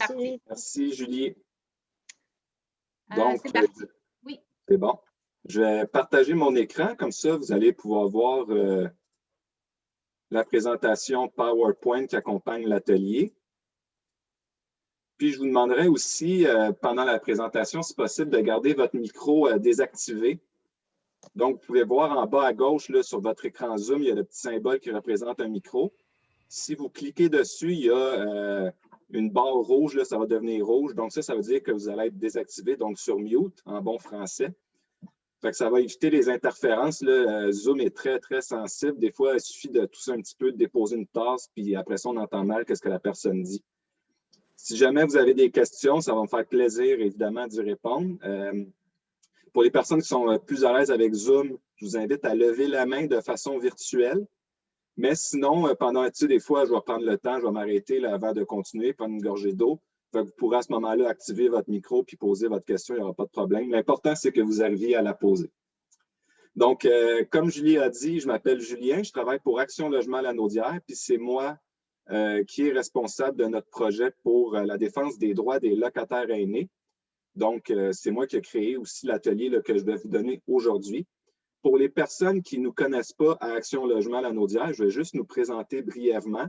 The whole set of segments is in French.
Parfait. Merci, Julie. Donc, c'est parti. Oui. C'est bon. Je vais partager mon écran, comme ça, vous allez pouvoir voir la présentation PowerPoint qui accompagne l'atelier. Puis, je vous demanderai aussi, pendant la présentation, si possible, de garder votre micro désactivé. Donc, vous pouvez voir en bas à gauche, là, sur votre écran Zoom, il y a le petit symbole qui représente un micro. Si vous cliquez dessus, il y a une barre rouge, là, ça va devenir rouge. Donc, ça veut dire que vous allez être désactivé, donc sur mute, en bon français. Fait que ça va éviter les interférences. Là. Zoom est très, très sensible. Des fois, il suffit de tousser un petit peu, de déposer une tasse, puis après ça, on entend mal ce que la personne dit. Si jamais vous avez des questions, ça va me faire plaisir, évidemment, d'y répondre. Pour les personnes qui sont plus à l'aise avec Zoom, je vous invite à lever la main de façon virtuelle. Mais sinon, pendant, des fois, je vais prendre le temps, je vais m'arrêter avant de continuer, prendre une gorgée d'eau. Vous pourrez à ce moment-là activer votre micro puis poser votre question, il n'y aura pas de problème. L'important, c'est que vous arriviez à la poser. Donc, comme Julie a dit, je m'appelle Julien, je travaille pour Action Logement Lanaudière, puis c'est moi qui est responsable de notre projet pour la défense des droits des locataires aînés. Donc, c'est moi qui ai créé aussi l'atelier que je vais vous donner aujourd'hui. Pour les personnes qui ne nous connaissent pas à Action Logement Lanaudière, je vais juste nous présenter brièvement.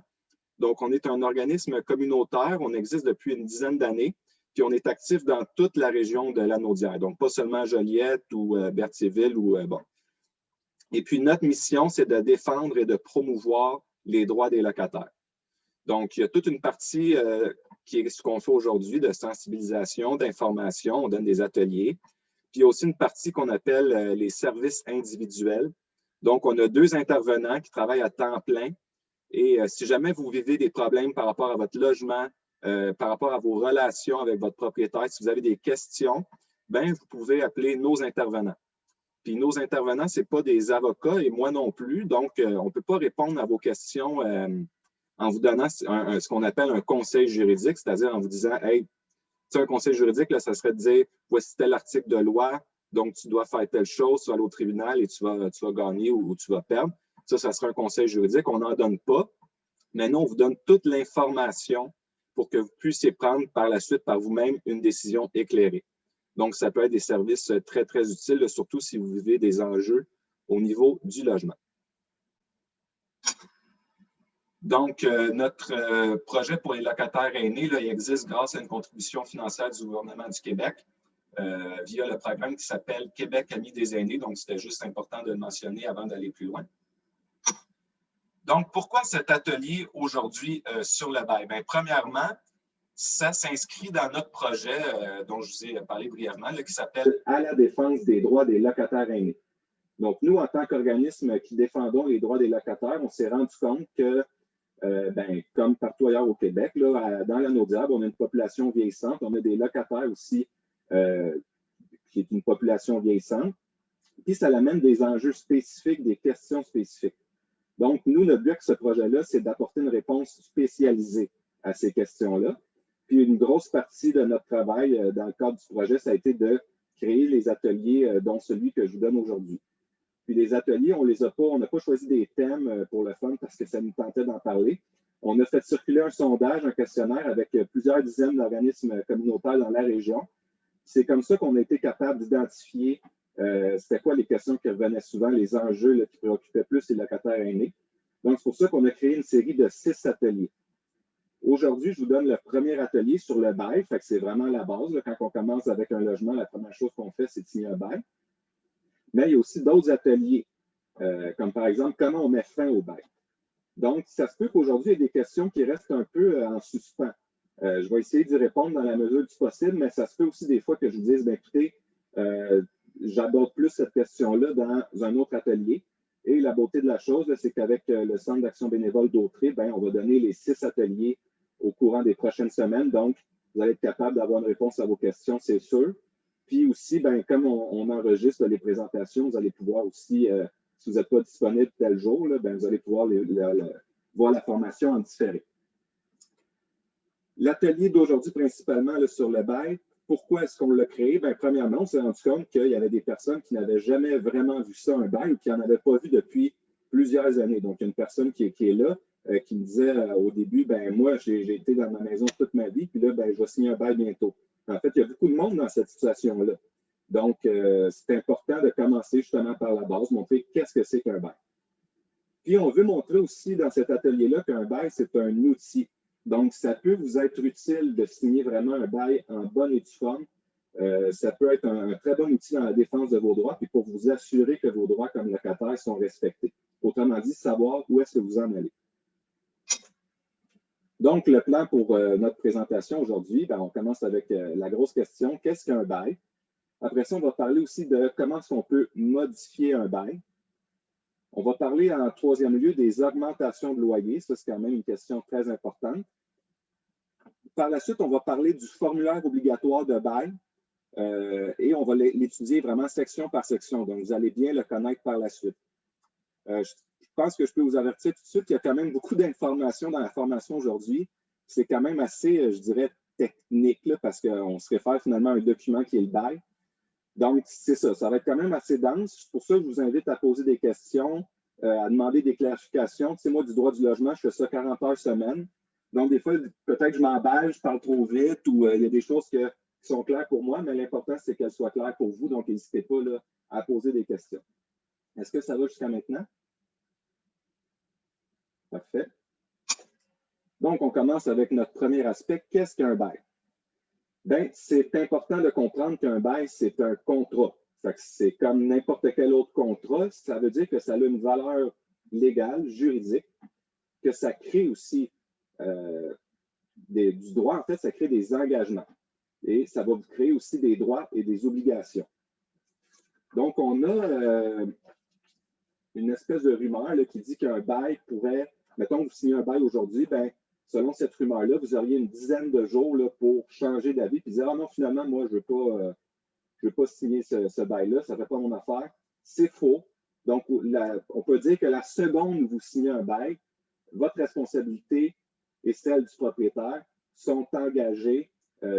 Donc, on est un organisme communautaire, on existe depuis une dizaine d'années, puis on est actif dans toute la région de Lanaudière, donc pas seulement Joliette ou Berthierville ou bon. Et puis, notre mission, c'est de défendre et de promouvoir les droits des locataires. Donc, il y a toute une partie qui est ce qu'on fait aujourd'hui de sensibilisation, d'information, on donne des ateliers. Puis, il y a aussi une partie qu'on appelle les services individuels. Donc, on a 2 intervenants qui travaillent à temps plein. Et si jamais vous vivez des problèmes par rapport à votre logement, par rapport à vos relations avec votre propriétaire, si vous avez des questions, bien, vous pouvez appeler nos intervenants. Puis nos intervenants, ce n'est pas des avocats et moi non plus. Donc, on ne peut pas répondre à vos questions en vous donnant ce qu'on appelle un conseil juridique, c'est-à-dire en vous disant, hey, un conseil juridique, là, ça serait de dire, voici tel article de loi, donc tu dois faire telle chose, tu vas aller au tribunal et tu vas gagner ou tu vas perdre. Ça serait un conseil juridique. On n'en donne pas. Mais nous, on vous donne toute l'information pour que vous puissiez prendre par la suite par vous-même une décision éclairée. Donc, ça peut être des services très, très utiles, surtout si vous vivez des enjeux au niveau du logement. Donc, notre projet pour les locataires aînés, là, il existe grâce à une contribution financière du gouvernement du Québec via le programme qui s'appelle Québec Amis des aînés. Donc, c'était juste important de le mentionner avant d'aller plus loin. Donc, pourquoi cet atelier aujourd'hui sur le bail? Bien, premièrement, ça s'inscrit dans notre projet dont je vous ai parlé brièvement, là, qui s'appelle « À la défense des droits des locataires aînés ». Donc, nous, en tant qu'organisme qui défendons les droits des locataires, on s'est rendu compte que, comme partout ailleurs au Québec, là, dans Lanaudière, on a une population vieillissante. On a des locataires aussi qui est une population vieillissante. Puis, ça amène des enjeux spécifiques, des questions spécifiques. Donc, nous, notre but avec ce projet-là, c'est d'apporter une réponse spécialisée à ces questions-là. Puis, une grosse partie de notre travail dans le cadre du projet, ça a été de créer les ateliers, dont celui que je vous donne aujourd'hui. Puis, les ateliers, on n'a pas choisi des thèmes pour le fun parce que ça nous tentait d'en parler. On a fait circuler un sondage, un questionnaire avec plusieurs dizaines d'organismes communautaires dans la région. C'est comme ça qu'on a été capable d'identifier c'était quoi les questions qui revenaient souvent, les enjeux là, qui préoccupaient plus les locataires aînés. Donc, c'est pour ça qu'on a créé une série de 6 ateliers. Aujourd'hui, je vous donne le premier atelier sur le bail. Fait que c'est vraiment la base. Là, quand on commence avec un logement, la première chose qu'on fait, c'est de signer un bail. Mais il y a aussi d'autres ateliers, comme par exemple, comment on met fin au bail. Donc, ça se peut qu'aujourd'hui, il y ait des questions qui restent un peu en suspens. Je vais essayer d'y répondre dans la mesure du possible, mais ça se peut aussi des fois que je vous dise, bien, écoutez, j'aborde plus cette question-là dans un autre atelier. Et la beauté de la chose, c'est qu'avec le Centre d'action bénévole d'Autré, on va donner les 6 ateliers au courant des prochaines semaines. Donc, vous allez être capable d'avoir une réponse à vos questions, c'est sûr. Puis aussi, comme on enregistre les présentations, vous allez pouvoir aussi, si vous n'êtes pas disponible tel jour, là, vous allez pouvoir voir la formation en différé. L'atelier d'aujourd'hui, principalement là, sur le bail, pourquoi est-ce qu'on l'a créé? Bien, premièrement, on s'est rendu compte qu'il y avait des personnes qui n'avaient jamais vraiment vu ça, un bail, ou qui n'en avaient pas vu depuis plusieurs années. Donc, il y a une personne qui est là, qui me disait au début, ben moi, j'ai été dans ma maison toute ma vie, puis là, ben, je vais signer un bail bientôt. En fait, il y a beaucoup de monde dans cette situation-là. Donc, c'est important de commencer justement par la base, montrer qu'est-ce que c'est qu'un bail. Puis, on veut montrer aussi dans cet atelier-là qu'un bail, c'est un outil. Donc, ça peut vous être utile de signer vraiment un bail en bonne et due forme. Ça peut être un très bon outil dans la défense de vos droits, puis pour vous assurer que vos droits comme locataire sont respectés. Autrement dit, savoir où est-ce que vous en allez. Donc, le plan pour notre présentation aujourd'hui, on commence avec la grosse question, qu'est-ce qu'un bail? Après ça, on va parler aussi de comment est-ce qu'on peut modifier un bail. On va parler en troisième lieu des augmentations de loyer. Ça, c'est quand même une question très importante. Par la suite, on va parler du formulaire obligatoire de bail et on va l'étudier vraiment section par section. Donc, vous allez bien le connaître par la suite. Je pense que je peux vous avertir tout de suite qu'il y a quand même beaucoup d'informations dans la formation aujourd'hui. C'est quand même assez, je dirais, technique là, parce qu'on se réfère finalement à un document qui est le bail. Donc, c'est ça, ça va être quand même assez dense. C'est pour ça que je vous invite à poser des questions, à demander des clarifications. Tu sais, moi, du droit du logement, je fais ça 40 heures semaine. Donc, des fois, peut-être que je m'emballe, je parle trop vite ou il y a des choses qui sont claires pour moi, mais l'important, c'est qu'elles soient claires pour vous. Donc, n'hésitez pas là, à poser des questions. Est-ce que ça va jusqu'à maintenant? Parfait. Donc, on commence avec notre premier aspect. Qu'est-ce qu'un bail? Bien, c'est important de comprendre qu'un bail, c'est un contrat. C'est comme n'importe quel autre contrat. Ça veut dire que ça a une valeur légale, juridique, que ça crée aussi du droit. En fait, ça crée des engagements. Et ça va vous créer aussi des droits et des obligations. Donc, on a une espèce de rumeur là, qui dit qu'un bail pourrait, mettons que vous signez un bail aujourd'hui, bien, selon cette rumeur-là, vous auriez une dizaine de jours là, pour changer d'avis et dire « Ah non, finalement, moi, je ne veux pas signer ce bail-là, ça ne fait pas mon affaire. » C'est faux. Donc, on peut dire que la seconde où vous signez un bail, votre responsabilité et celle du propriétaire sont engagées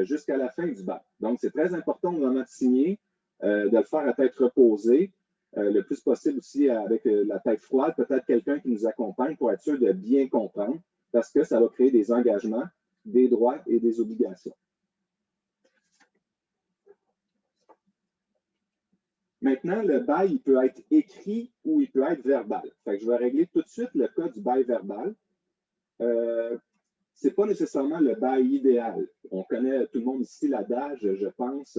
jusqu'à la fin du bail. Donc, c'est très important au moment de signer, de le faire à tête reposée, le plus possible aussi avec la tête froide, peut-être quelqu'un qui nous accompagne pour être sûr de bien comprendre, parce que ça va créer des engagements, des droits et des obligations. Maintenant, le bail, il peut être écrit ou il peut être verbal. Fait que je vais régler tout de suite le cas du bail verbal. Ce n'est pas nécessairement le bail idéal. On connaît tout le monde ici l'adage, je pense,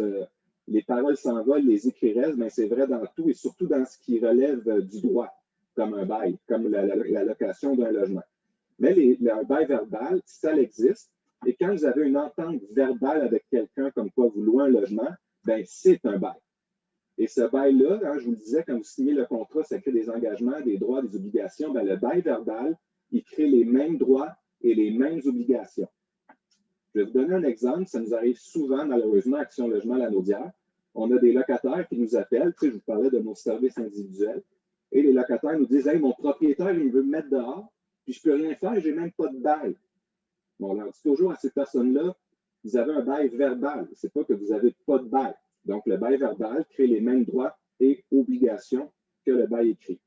les paroles s'envolent, les écrits restent, mais c'est vrai dans tout et surtout dans ce qui relève du droit, comme un bail, comme la location d'un logement. Mais le bail verbal, ça existe. Et quand vous avez une entente verbale avec quelqu'un comme quoi vous louez un logement, bien, c'est un bail. Et ce bail-là, hein, je vous le disais, quand vous signez le contrat, ça crée des engagements, des droits, des obligations. Bien, le bail verbal, il crée les mêmes droits et les mêmes obligations. Je vais vous donner un exemple. Ça nous arrive souvent, malheureusement, à Action Logement Lanaudière. On a des locataires qui nous appellent. Tu sais, je vous parlais de nos services individuels. Et les locataires nous disent « Hey, mon propriétaire, il veut me mettre dehors, puis je ne peux rien faire, je n'ai même pas de bail. » Bon, on leur dit toujours à ces personnes-là, vous avez un bail verbal. Ce n'est pas que vous n'avez pas de bail. Donc, le bail verbal crée les mêmes droits et obligations que le bail écrit.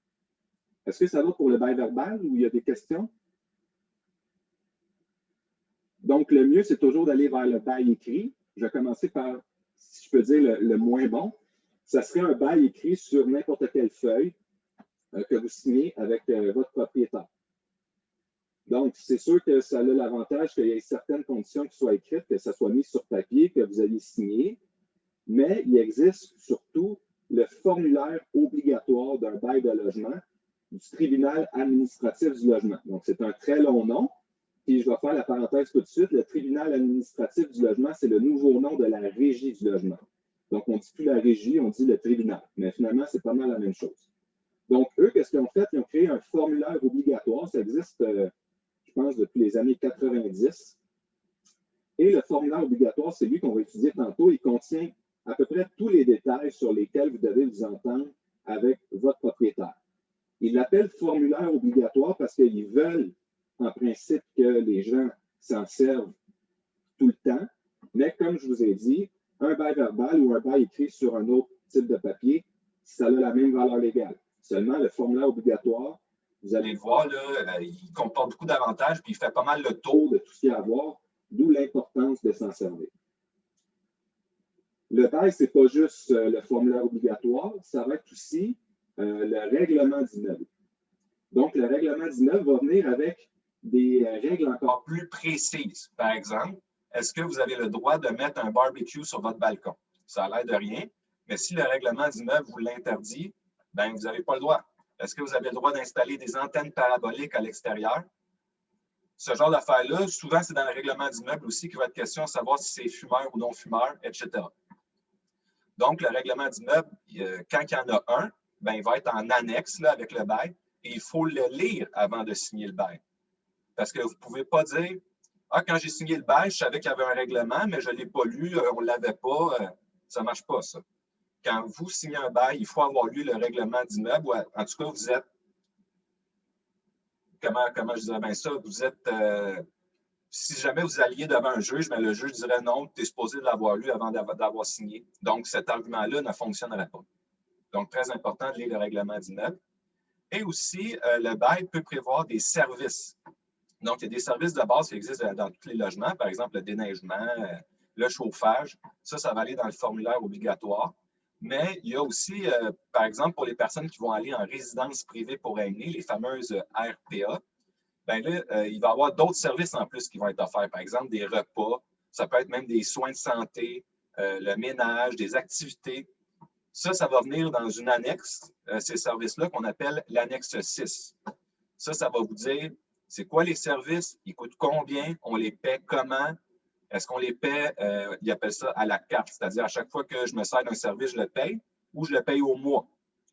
Est-ce que ça va pour le bail verbal ou il y a des questions? Donc, le mieux, c'est toujours d'aller vers le bail écrit. Je vais commencer par, si je peux dire, le moins bon. Ça serait un bail écrit sur n'importe quelle feuille que vous signez avec votre propriétaire. Donc, c'est sûr que ça a l'avantage qu'il y ait certaines conditions qui soient écrites, que ça soit mis sur papier, que vous ayez signé. Mais il existe surtout le formulaire obligatoire d'un bail de logement du tribunal administratif du logement. Donc, c'est un très long nom. Puis, je vais faire la parenthèse tout de suite. Le tribunal administratif du logement, c'est le nouveau nom de la régie du logement. Donc, on ne dit plus la régie, on dit le tribunal. Mais finalement, c'est pas mal la même chose. Donc, eux, qu'est-ce qu'ils ont fait? Ils ont créé un formulaire obligatoire. Ça existe, je pense, depuis les années 90. Et le formulaire obligatoire, c'est lui qu'on va étudier tantôt. Il contient à peu près tous les détails sur lesquels vous devez vous entendre avec votre propriétaire. Ils l'appellent formulaire obligatoire parce qu'ils veulent, en principe, que les gens s'en servent tout le temps. Mais comme je vous ai dit, un bail verbal ou un bail écrit sur un autre type de papier, ça a la même valeur légale. Seulement, le formulaire obligatoire, vous allez le voir, là, il comporte beaucoup d'avantages, puis il fait pas mal le tour de tout ce qu'il y a à voir, d'où l'importance de s'en servir. Le bail, ce n'est pas juste le formulaire obligatoire, ça va être aussi le règlement d'immeuble. Donc, le règlement d'immeuble va venir avec des règles encore plus précises. Par exemple, est-ce que vous avez le droit de mettre un barbecue sur votre balcon? Ça a l'air de rien, mais si le règlement d'immeuble vous l'interdit, bien, vous n'avez pas le droit. Est-ce que vous avez le droit d'installer des antennes paraboliques à l'extérieur? Ce genre d'affaires-là, souvent, c'est dans le règlement d'immeuble aussi qu'il va être question de savoir si c'est fumeur ou non fumeur, etc. Donc, le règlement d'immeuble, quand il y en a un, bien, il va être en annexe là, avec le bail et il faut le lire avant de signer le bail. Parce que vous ne pouvez pas dire « Ah, quand j'ai signé le bail, je savais qu'il y avait un règlement, mais je ne l'ai pas lu, on ne l'avait pas. » Ça ne marche pas, ça. Quand vous signez un bail, il faut avoir lu le règlement d'immeuble. En tout cas, vous êtes, comment je dirais bien ça, vous êtes, si jamais vous alliez devant un juge, bien, le juge dirait non, tu es supposé l'avoir lu avant d'avoir signé. Donc, cet argument-là ne fonctionnerait pas. Donc, très important de lire le règlement d'immeuble. Et aussi, le bail peut prévoir des services. Donc, il y a des services de base qui existent dans tous les logements, par exemple le déneigement, le chauffage. Ça va aller dans le formulaire obligatoire. Mais il y a aussi, par exemple, pour les personnes qui vont aller en résidence privée pour aînés, les fameuses RPA, bien là, il va y avoir d'autres services en plus qui vont être offerts. Par exemple, des repas, ça peut être même des soins de santé, le ménage, des activités. Ça va venir dans une annexe, ces services-là, qu'on appelle l'annexe 6. Ça va vous dire, c'est quoi les services, ils coûtent combien, on les paie comment, est-ce qu'on les paie, ils appellent ça à la carte, c'est-à-dire à chaque fois que je me sers d'un service, je le paye, ou je le paye au mois,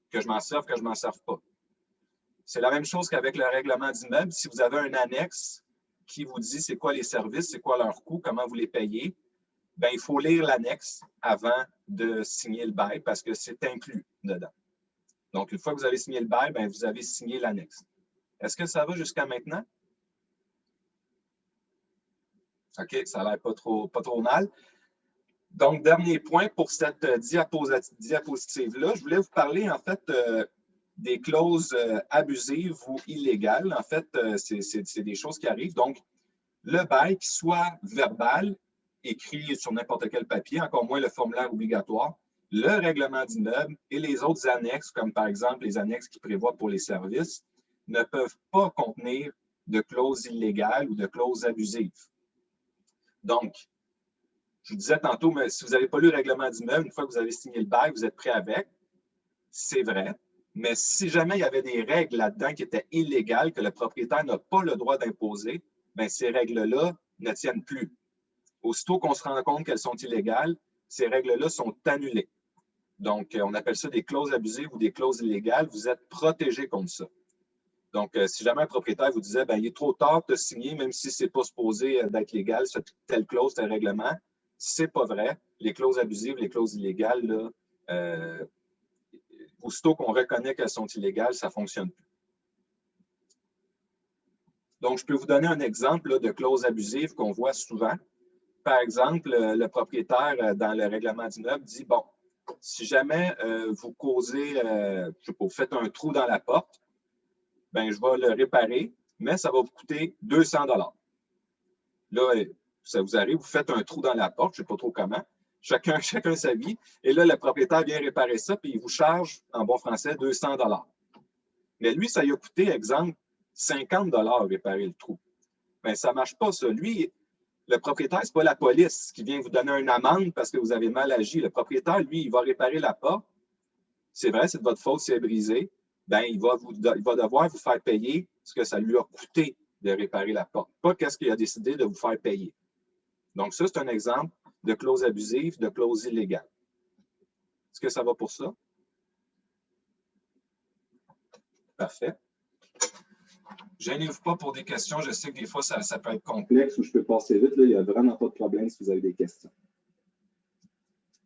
que je m'en serve, que je ne m'en serve pas. C'est la même chose qu'avec le règlement d'immeuble. Si vous avez un annexe qui vous dit c'est quoi les services, c'est quoi leur coût, comment vous les payez, bien, il faut lire l'annexe avant de signer le bail parce que c'est inclus dedans. Donc, une fois que vous avez signé le bail, bien, vous avez signé l'annexe. Est-ce que ça va jusqu'à maintenant? OK, ça a l'air pas trop mal. Donc, dernier point pour cette diapositive-là, je voulais vous parler en fait des clauses abusives ou illégales. En fait, c'est des choses qui arrivent. Donc, le bail, qui soit verbal, écrit sur n'importe quel papier, encore moins le formulaire obligatoire, le règlement d'immeuble et les autres annexes, comme par exemple les annexes qui prévoient pour les services, ne peuvent pas contenir de clauses illégales ou de clauses abusives. Donc, je vous disais tantôt, mais si vous n'avez pas lu le règlement d'immeuble, une fois que vous avez signé le bail, vous êtes prêt avec, c'est vrai. Mais si jamais il y avait des règles là-dedans qui étaient illégales, que le propriétaire n'a pas le droit d'imposer, bien, ces règles-là ne tiennent plus. Aussitôt qu'on se rend compte qu'elles sont illégales, ces règles-là sont annulées. Donc, on appelle ça des clauses abusives ou des clauses illégales. Vous êtes protégé contre ça. Donc, si jamais un propriétaire vous disait, bien, il est trop tard de signer, même si ce n'est pas supposé d'être légal, telle clause, tel règlement, ce n'est pas vrai. Les clauses abusives, les clauses illégales, là, aussitôt qu'on reconnaît qu'elles sont illégales, ça ne fonctionne plus. Donc, je peux vous donner un exemple là, de clause abusive qu'on voit souvent. Par exemple, le propriétaire, dans le règlement d'immeuble, dit, bon, si jamais vous causez, je ne sais pas, vous faites un trou dans la porte, bien, je vais le réparer, mais ça va vous coûter 200 $. Là, ça vous arrive, vous faites un trou dans la porte, je ne sais pas trop comment, chacun sa vie, et là, le propriétaire vient réparer ça, puis il vous charge, en bon français, 200 $. Mais lui, ça lui a coûté, exemple, 50 $ réparer le trou. Bien, ça ne marche pas, ça. Lui, le propriétaire, ce n'est pas la police qui vient vous donner une amende parce que vous avez mal agi. Le propriétaire, lui, il va réparer la porte. C'est vrai, c'est de votre faute si elle est brisée. Bien, il va devoir vous faire payer ce que ça lui a coûté de réparer la porte, pas qu'est-ce qu'il a décidé de vous faire payer. Donc, ça, c'est un exemple de clause abusive, de clause illégale. Est-ce que ça va pour ça? Parfait. Gênez-vous pas pour des questions. Je sais que des fois, ça peut être complexe ou je peux passer vite. Là, il n'y a vraiment pas de problème si vous avez des questions.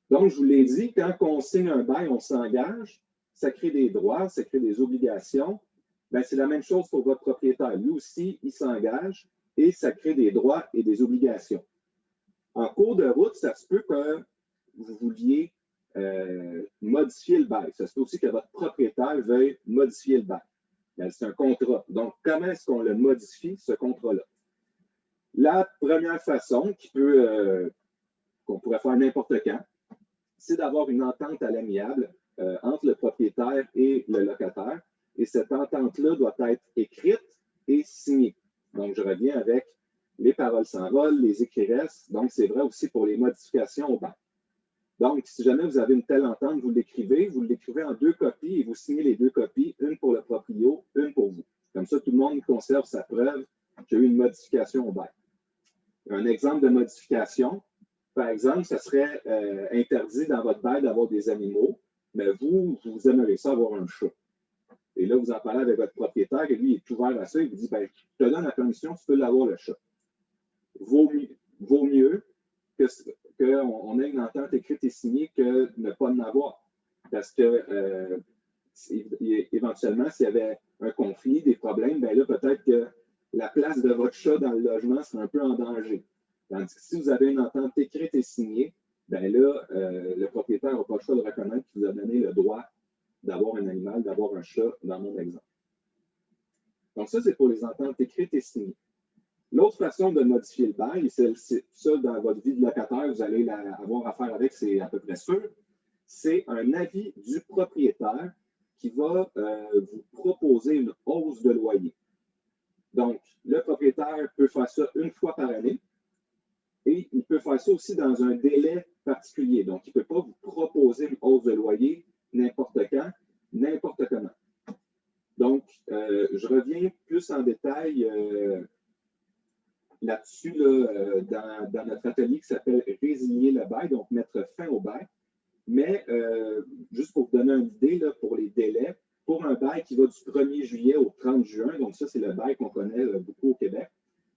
Donc, je vous l'ai dit, quand on signe un bail, on s'engage. Ça crée des droits, ça crée des obligations. Bien, c'est la même chose pour votre propriétaire. Lui aussi, il s'engage et ça crée des droits et des obligations. En cours de route, ça se peut que vous vouliez modifier le bail. Ça se peut aussi que votre propriétaire veuille modifier le bail. C'est un contrat. Donc, comment est-ce qu'on le modifie, ce contrat-là? La première façon qu'on pourrait faire n'importe quand, c'est d'avoir une entente à l'amiable entre le propriétaire et le locataire. Et cette entente-là doit être écrite et signée. Donc, je reviens avec les paroles s'envolent, les écrits restent. Donc, c'est vrai aussi pour les modifications au bail. Donc, si jamais vous avez une telle entente, vous l'écrivez en 2 copies et vous signez les 2 copies, une pour le proprio, une pour vous. Comme ça, tout le monde conserve sa preuve qu'il y a eu une modification au bail. Un exemple de modification, par exemple, ça serait interdit dans votre bail d'avoir des animaux, mais vous aimeriez ça avoir un chat. Et là, vous en parlez avec votre propriétaire et lui, il est ouvert à ça, il vous dit, ben, je te donne la permission, tu peux l'avoir le chat. Vaut mieux qu'on ait une entente écrite et signée que ne pas en avoir. Parce que éventuellement, s'il y avait un conflit, des problèmes, ben là, peut-être que la place de votre chat dans le logement serait un peu en danger. Tandis que si vous avez une entente écrite et signée, ben là, le propriétaire n'a pas le choix de reconnaître qu'il vous a donné le droit d'avoir un animal, d'avoir un chat, dans mon exemple. Donc ça, c'est pour les ententes écrites et signées. L'autre façon de modifier le bail, c'est ça dans votre vie de locataire, vous allez avoir affaire avec, c'est à peu près sûr, c'est un avis du propriétaire qui va vous proposer une hausse de loyer. Donc, le propriétaire peut faire ça une fois par année et il peut faire ça aussi dans un délai particulier. Donc, il ne peut pas vous proposer une hausse de loyer n'importe quand, n'importe comment. Donc, je reviens plus en détail là-dessus dans notre atelier qui s'appelle « Résilier le bail », donc mettre fin au bail. Mais juste pour vous donner une idée là, pour les délais, pour un bail qui va du 1er juillet au 30 juin, donc ça, c'est le bail qu'on connaît beaucoup au Québec,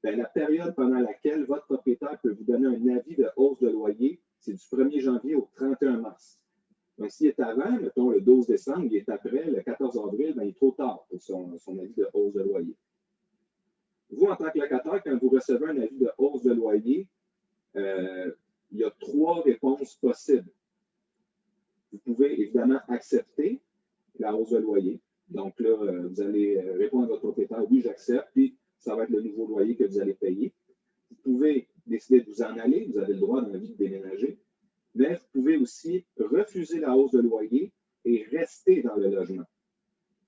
bien, la période pendant laquelle votre propriétaire peut vous donner un avis de hausse de loyer, c'est du 1er janvier au 31 mars. Donc, s'il est avant, mettons le 12 décembre, il est après, le 14 avril, bien, il est trop tard pour son avis de hausse de loyer. Vous, en tant que locataire, quand vous recevez un avis de hausse de loyer, il y a 3 réponses possibles. Vous pouvez évidemment accepter la hausse de loyer. Donc là, vous allez répondre à votre propriétaire, oui, j'accepte, puis ça va être le nouveau loyer que vous allez payer. Vous pouvez décider de vous en aller, vous avez le droit dans la vie de déménager, mais vous pouvez aussi refuser la hausse de loyer et rester dans le logement.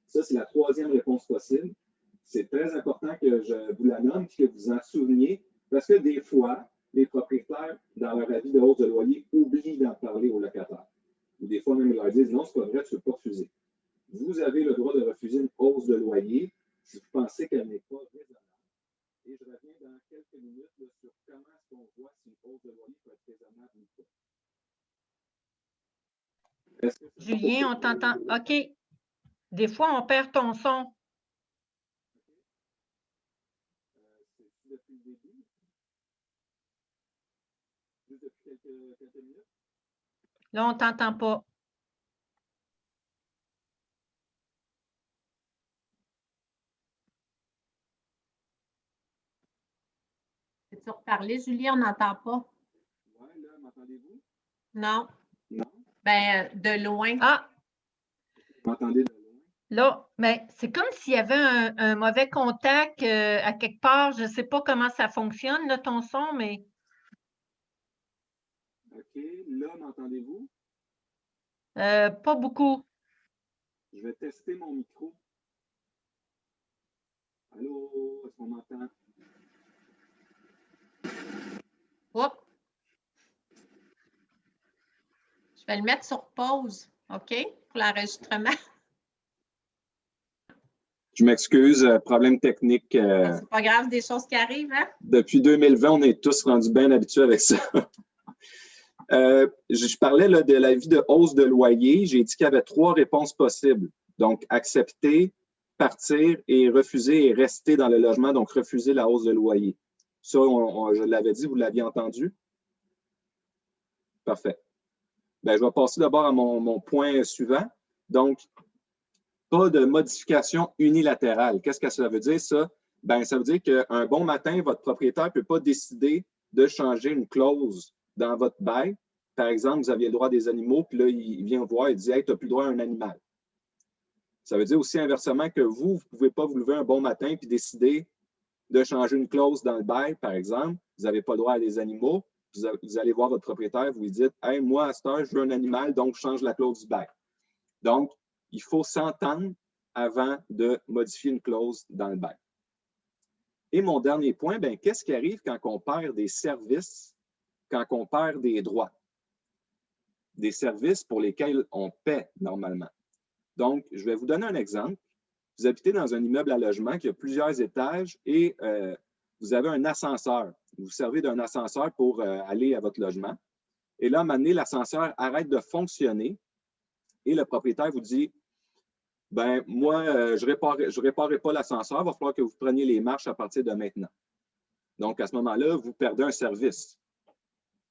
Ça, c'est la 3e réponse possible. C'est très important que je vous la nomme et que vous en souveniez, parce que des fois, les propriétaires, dans leur avis de hausse de loyer, oublient d'en parler aux locataires. Ou des fois, même, ils leur disent « Non, c'est pas vrai, tu ne peux pas refuser ». Vous avez le droit de refuser une hausse de loyer si vous pensez qu'elle n'est pas raisonnable. Et je reviens dans quelques minutes là, sur comment est-ce qu'on voit si une hausse de loyer peut être raisonnable ou pas. Julien, on t'entend. OK. Des fois, on perd ton son. C'est depuis le début? Juste depuis quelques minutes? Là, on ne t'entend pas. Peux-tu reparler, Julien? On n'entend pas. Oui, là, m'entendez-vous? Non. Non? Ben, de loin. Ah! Vous m'entendez de loin? Là, ben, c'est comme s'il y avait un mauvais contact à quelque part. Je ne sais pas comment ça fonctionne, là, ton son, mais... OK. Là, m'entendez-vous? Pas beaucoup. Je vais tester mon micro. Allô? Est-ce qu'on m'entend? Oups. Je vais le mettre sur pause, OK, pour l'enregistrement. Je m'excuse, problème technique. C'est pas grave, des choses qui arrivent, hein? Depuis 2020, on est tous rendus bien habitués avec ça. Je parlais là, de l'avis de hausse de loyer. J'ai dit qu'il y avait 3 réponses possibles. Donc, accepter, partir et refuser et rester dans le logement, donc refuser la hausse de loyer. Ça, je l'avais dit, vous l'aviez entendu? Parfait. Bien, je vais passer d'abord à mon point suivant. Donc, pas de modification unilatérale. Qu'est-ce que ça veut dire, ça? Bien, ça veut dire qu'un bon matin, votre propriétaire ne peut pas décider de changer une clause dans votre bail. Par exemple, vous aviez le droit des animaux, puis là, il vient vous voir et dit « Hey, tu n'as plus le droit à un animal. » Ça veut dire aussi inversement que vous ne pouvez pas vous lever un bon matin et décider de changer une clause dans le bail, par exemple. Vous n'avez pas le droit à des animaux. Vous allez voir votre propriétaire, vous lui dites « Hey, moi, à cette heure, je veux un animal, donc je change la clause du bail. » Donc, il faut s'entendre avant de modifier une clause dans le bail. Et mon dernier point, qu'est-ce qui arrive quand on perd des services, quand on perd des droits? Des services pour lesquels on paie normalement. Donc, je vais vous donner un exemple. Vous habitez dans un immeuble à logement qui a plusieurs étages et vous avez un ascenseur. Vous vous servez d'un ascenseur pour aller à votre logement. Et là, à un moment donné, l'ascenseur arrête de fonctionner et le propriétaire vous dit « Ben, moi, je ne réparerai pas l'ascenseur, il va falloir que vous preniez les marches à partir de maintenant. » Donc, à ce moment-là, vous perdez un service.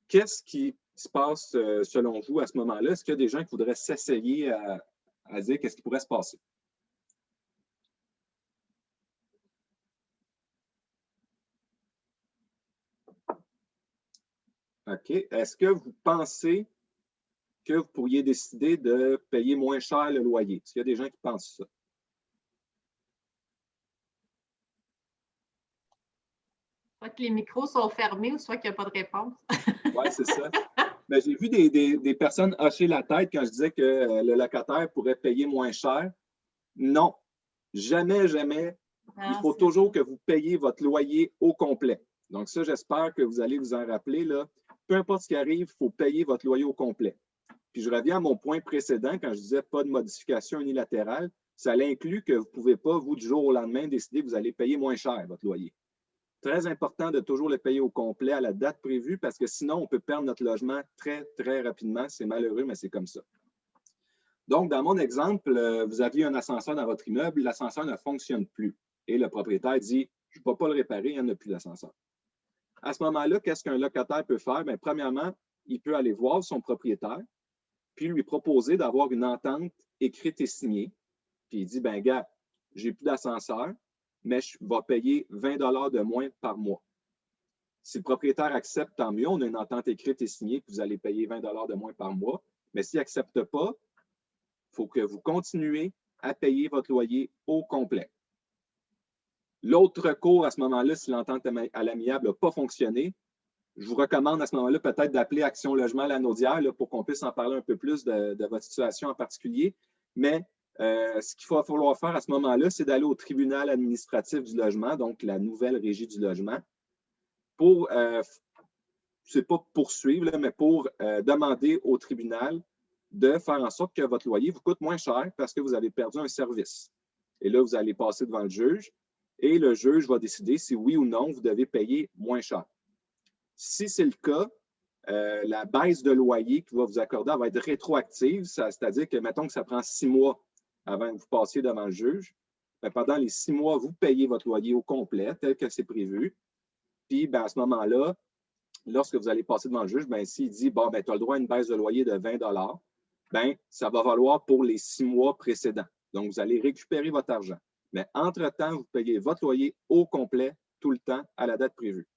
Qu'est-ce qui se passe selon vous à ce moment-là? Est-ce qu'il y a des gens qui voudraient s'essayer à dire qu'est-ce qui pourrait se passer? OK. Est-ce que vous pensez que vous pourriez décider de payer moins cher le loyer? Est-ce qu'il y a des gens qui pensent ça? Soit que les micros sont fermés ou soit qu'il n'y a pas de réponse. Oui, c'est ça. Ben, j'ai vu des personnes hocher la tête quand je disais que le locataire pourrait payer moins cher. Non, jamais, jamais. Il faut toujours que vous payiez votre loyer au complet. Donc ça, j'espère que vous allez vous en rappeler. Là. Peu importe ce qui arrive, il faut payer votre loyer au complet. Puis je reviens à mon point précédent quand je disais pas de modification unilatérale. Ça inclut que vous ne pouvez pas, vous, du jour au lendemain, décider que vous allez payer moins cher votre loyer. Très important de toujours le payer au complet à la date prévue parce que sinon, on peut perdre notre logement très, très rapidement. C'est malheureux, mais c'est comme ça. Donc, dans mon exemple, vous aviez un ascenseur dans votre immeuble, l'ascenseur ne fonctionne plus. Et le propriétaire dit « Je ne peux pas le réparer, il n'y en a plus d'ascenseur. » À ce moment-là, qu'est-ce qu'un locataire peut faire? Bien, premièrement, il peut aller voir son propriétaire, puis lui proposer d'avoir une entente écrite et signée. Puis il dit, ben gars, j'ai plus d'ascenseur, mais je vais payer 20 $ de moins par mois. Si le propriétaire accepte, tant mieux, on a une entente écrite et signée, puis vous allez payer 20 $ de moins par mois. Mais s'il n'accepte pas, il faut que vous continuez à payer votre loyer au complet. L'autre recours à ce moment-là, si l'entente à l'amiable n'a pas fonctionné, je vous recommande à ce moment-là peut-être d'appeler Action Logement Lanaudière pour qu'on puisse en parler un peu plus de votre situation en particulier. Mais ce qu'il va falloir faire à ce moment-là, c'est d'aller au tribunal administratif du logement, donc la nouvelle régie du logement, pour, c'est pas poursuivre, là, mais pour demander au tribunal de faire en sorte que votre loyer vous coûte moins cher parce que vous avez perdu un service. Et là, vous allez passer devant le juge et le juge va décider si oui ou non vous devez payer moins cher. Si c'est le cas, la baisse de loyer qu'il va vous accorder va être rétroactive, c'est-à-dire que, mettons que ça prend 6 mois avant que vous passiez devant le juge. Bien, pendant les 6 mois, vous payez votre loyer au complet, tel que c'est prévu. Puis, bien, à ce moment-là, lorsque vous allez passer devant le juge, s'il dit bon, tu as le droit à une baisse de loyer de 20 $, bien, ça va valoir pour les 6 mois précédents. Donc, vous allez récupérer votre argent. Mais entre-temps, vous payez votre loyer au complet tout le temps à la date prévue.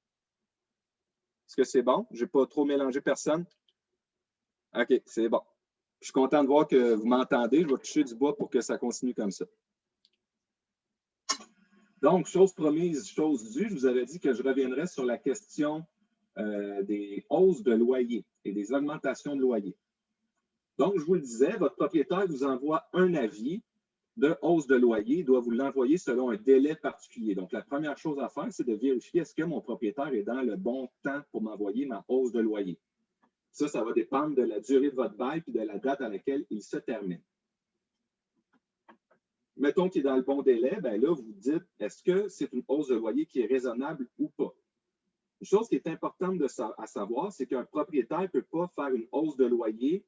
Est-ce que c'est bon? Je n'ai pas trop mélangé personne? OK, c'est bon. Je suis content de voir que vous m'entendez. Je vais toucher du bois pour que ça continue comme ça. Donc, chose promise, chose due, je vous avais dit que je reviendrai sur la question des hausses de loyer et des augmentations de loyer. Donc, je vous le disais, votre propriétaire vous envoie un avis de hausse de loyer. Il doit vous l'envoyer selon un délai particulier. Donc, la première chose à faire, c'est de vérifier est-ce que mon propriétaire est dans le bon temps pour m'envoyer ma hausse de loyer. Ça va dépendre de la durée de votre bail et de la date à laquelle il se termine. Mettons qu'il est dans le bon délai, bien là, vous dites, est-ce que c'est une hausse de loyer qui est raisonnable ou pas? Une chose qui est importante à savoir, c'est qu'un propriétaire ne peut pas faire une hausse de loyer,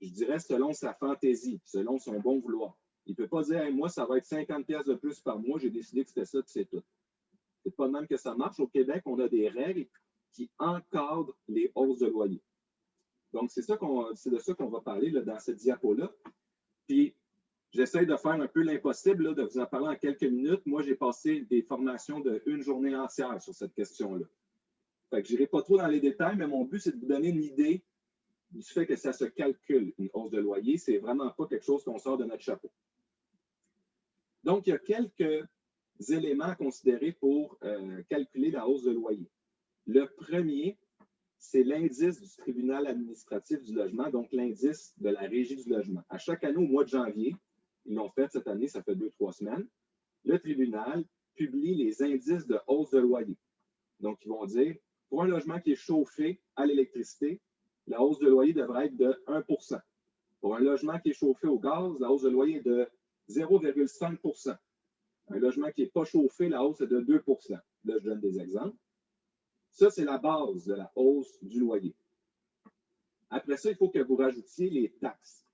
je dirais, selon sa fantaisie, selon son bon vouloir. Il ne peut pas dire, hey, moi, ça va être 50 $ de plus par mois, j'ai décidé que c'était ça, que c'est tout. Ce n'est pas de même que ça marche. Au Québec, on a des règles qui encadrent les hausses de loyer. Donc, c'est de ça qu'on va parler là, dans cette diapo-là. Puis, j'essaie de faire un peu l'impossible, de vous en parler en quelques minutes. Moi, j'ai passé des formations d'une journée entière sur cette question-là. Fait que je n'irai pas trop dans les détails, mais mon but, c'est de vous donner une idée du fait que ça se calcule, une hausse de loyer. Ce n'est vraiment pas quelque chose qu'on sort de notre chapeau. Donc, il y a quelques éléments à considérer pour calculer la hausse de loyer. Le premier, c'est l'indice du tribunal administratif du logement, donc l'indice de la Régie du logement. À chaque année, au mois de janvier, ils l'ont fait cette année, ça fait 2-3 semaines, le tribunal publie les indices de hausse de loyer. Donc, ils vont dire, pour un logement qui est chauffé à l'électricité, la hausse de loyer devrait être de 1 %. Pour un logement qui est chauffé au gaz, la hausse de loyer est de 0,5 %. Un logement qui n'est pas chauffé, la hausse est de 2 %. Là, je donne des exemples. Ça, c'est la base de la hausse du loyer. Après ça, il faut que vous rajoutiez les taxes.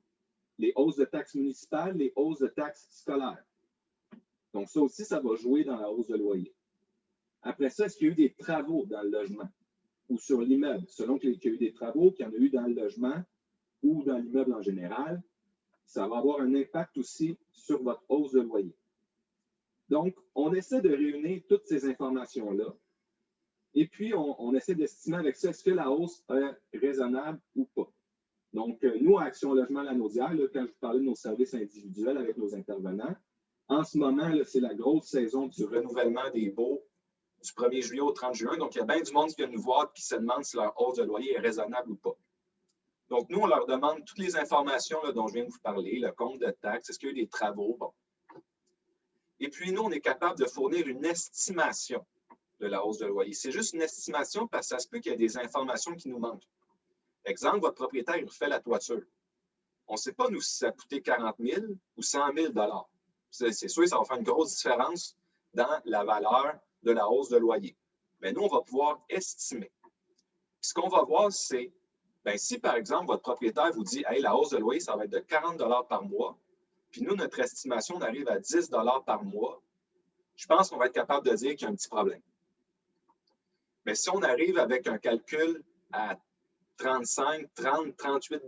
Les hausses de taxes municipales, les hausses de taxes scolaires. Donc, ça aussi, ça va jouer dans la hausse de loyer. Après ça, est-ce qu'il y a eu des travaux dans le logement ou sur l'immeuble? Selon qu'il y a eu des travaux, qu'il y en a eu dans le logement ou dans l'immeuble en général, ça va avoir un impact aussi sur votre hausse de loyer. Donc, on essaie de réunir toutes ces informations-là et puis on essaie d'estimer avec ça, est-ce que la hausse est raisonnable ou pas? Donc, nous, à Action Logement Lanaudière, quand je vous parlais de nos services individuels avec nos intervenants, en ce moment, c'est la grosse saison du renouvellement des baux du 1er juillet au 30 juin. Donc, il y a bien du monde qui vient nous voir et qui se demande si leur hausse de loyer est raisonnable ou pas. Donc, nous, on leur demande toutes les informations là, dont je viens de vous parler, le compte de taxes, est-ce qu'il y a eu des travaux? Bon. Et puis, nous, on est capable de fournir une estimation de la hausse de loyer. C'est juste une estimation parce que ça se peut qu'il y ait des informations qui nous manquent. Exemple, votre propriétaire, il refait la toiture. On ne sait pas, nous, si ça a coûté 40 000 ou 100 000 $. C'est sûr, ça va faire une grosse différence dans la valeur de la hausse de loyer. Mais nous, on va pouvoir estimer. Puis ce qu'on va voir, c'est, bien, si par exemple, votre propriétaire vous dit, hey, la hausse de loyer, ça va être de 40 $ par mois, puis nous, notre estimation, on arrive à 10 $ par mois, je pense qu'on va être capable de dire qu'il y a un petit problème. Mais si on arrive avec un calcul à 35, 30, 38 $,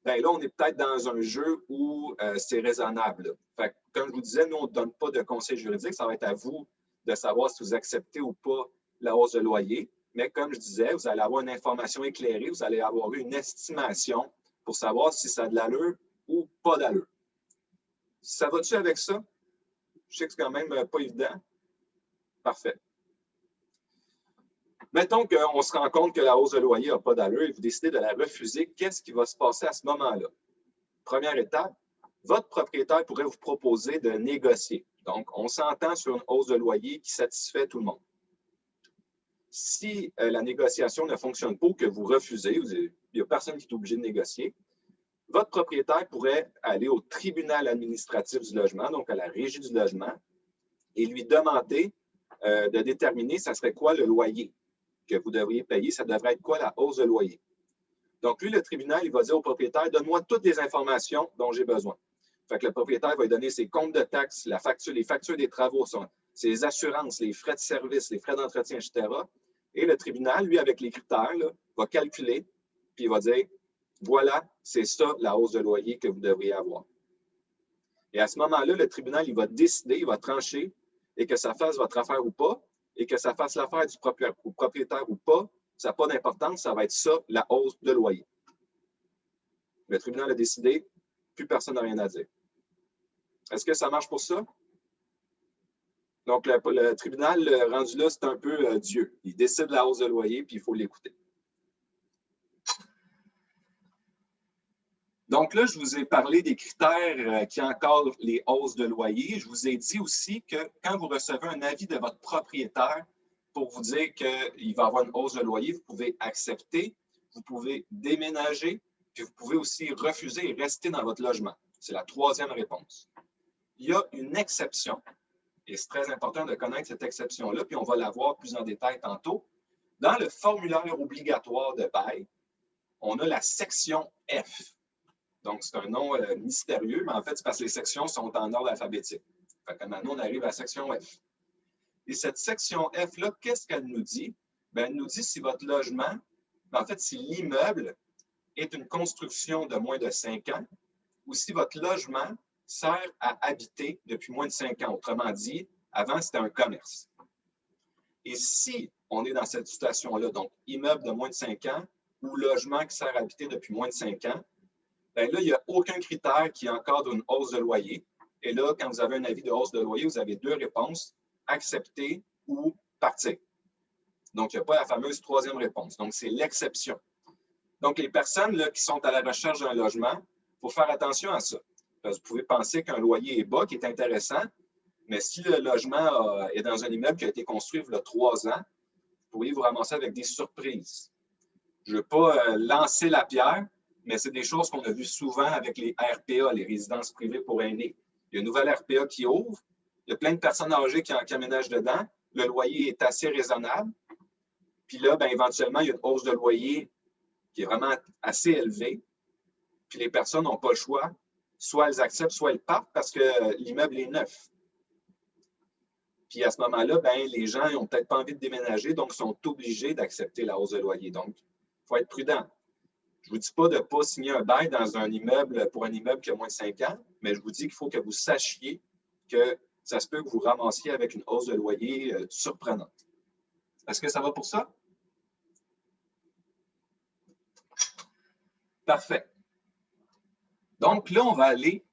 bien là, on est peut-être dans un jeu où c'est raisonnable. Fait que, comme je vous disais, nous, on ne donne pas de conseil juridique. Ça va être à vous de savoir si vous acceptez ou pas la hausse de loyer. Mais comme je disais, vous allez avoir une information éclairée, vous allez avoir une estimation pour savoir si ça a de l'allure ou pas d'allure. Ça va-tu avec ça? Je sais que c'est quand même pas évident. Parfait. Mettons qu'on se rend compte que la hausse de loyer n'a pas d'allure et vous décidez de la refuser. Qu'est-ce qui va se passer à ce moment-là? Première étape, votre propriétaire pourrait vous proposer de négocier. Donc, on s'entend sur une hausse de loyer qui satisfait tout le monde. Si la négociation ne fonctionne pas ou que vous refusez, il n'y a personne qui est obligé de négocier, votre propriétaire pourrait aller au tribunal administratif du logement, donc à la Régie du logement, et lui demander de déterminer ça serait quoi le loyer que vous devriez payer, ça devrait être quoi la hausse de loyer. Donc, lui, le tribunal, il va dire au propriétaire, donne-moi toutes les informations dont j'ai besoin. Fait que le propriétaire va lui donner ses comptes de taxes, la facture, les factures des travaux, ses assurances, les frais de service, les frais d'entretien, etc. Et le tribunal, lui, avec les critères, là, va calculer, puis il va dire, voilà, c'est ça la hausse de loyer que vous devriez avoir. Et à ce moment-là, le tribunal, il va décider, il va trancher, et que ça fasse votre affaire ou pas, et que ça fasse l'affaire du propriétaire ou pas, ça n'a pas d'importance, ça va être ça, la hausse de loyer. Le tribunal a décidé, plus personne n'a rien à dire. Est-ce que ça marche pour ça? Donc, le tribunal rendu là, c'est un peu Dieu. Il décide la hausse de loyer, puis il faut l'écouter. Donc là, je vous ai parlé des critères qui encadrent les hausses de loyer. Je vous ai dit aussi que quand vous recevez un avis de votre propriétaire pour vous dire qu'il va y avoir une hausse de loyer, vous pouvez accepter, vous pouvez déménager, puis vous pouvez aussi refuser et rester dans votre logement. C'est la troisième réponse. Il y a une exception, et c'est très important de connaître cette exception-là, puis on va la voir plus en détail tantôt. Dans le formulaire obligatoire de bail, on a la section F. Donc, c'est un nom mystérieux, mais en fait, c'est parce que les sections sont en ordre alphabétique. Fait que maintenant, on arrive à la section F. Et cette section F-là, qu'est-ce qu'elle nous dit? Bien, elle nous dit si votre logement, en fait, si l'immeuble est une construction de moins de 5 ans ou si votre logement sert à habiter depuis moins de 5 ans. Autrement dit, avant, c'était un commerce. Et si on est dans cette situation-là, donc immeuble de moins de 5 ans ou logement qui sert à habiter depuis moins de 5 ans, bien là, il n'y a aucun critère qui encadre une hausse de loyer. Et là, quand vous avez un avis de hausse de loyer, vous avez deux réponses, accepter ou partir. Donc, il n'y a pas la fameuse troisième réponse. Donc, c'est l'exception. Donc, les personnes là, qui sont à la recherche d'un logement, il faut faire attention à ça. Parce que vous pouvez penser qu'un loyer est bas, qui est intéressant, mais si le logement est dans un immeuble qui a été construit il y a 3 ans, vous pourriez vous ramasser avec des surprises. Je ne veux pas lancer la pierre, mais c'est des choses qu'on a vues souvent avec les RPA, les résidences privées pour aînés. Il y a une nouvelle RPA qui ouvre, il y a plein de personnes âgées qui aménagent dedans, le loyer est assez raisonnable, puis là, bien, éventuellement, il y a une hausse de loyer qui est vraiment assez élevée, puis les personnes n'ont pas le choix. Soit elles acceptent, soit elles partent parce que l'immeuble est neuf. Puis à ce moment-là, ben, les gens n'ont peut-être pas envie de déménager, donc sont obligés d'accepter la hausse de loyer. Donc, il faut être prudent. Je ne vous dis pas de ne pas signer un bail dans un immeuble pour un immeuble qui a moins de 5 ans, mais je vous dis qu'il faut que vous sachiez que ça se peut que vous ramassiez avec une hausse de loyer surprenante. Est-ce que ça va pour ça? Parfait. Donc là, on va aller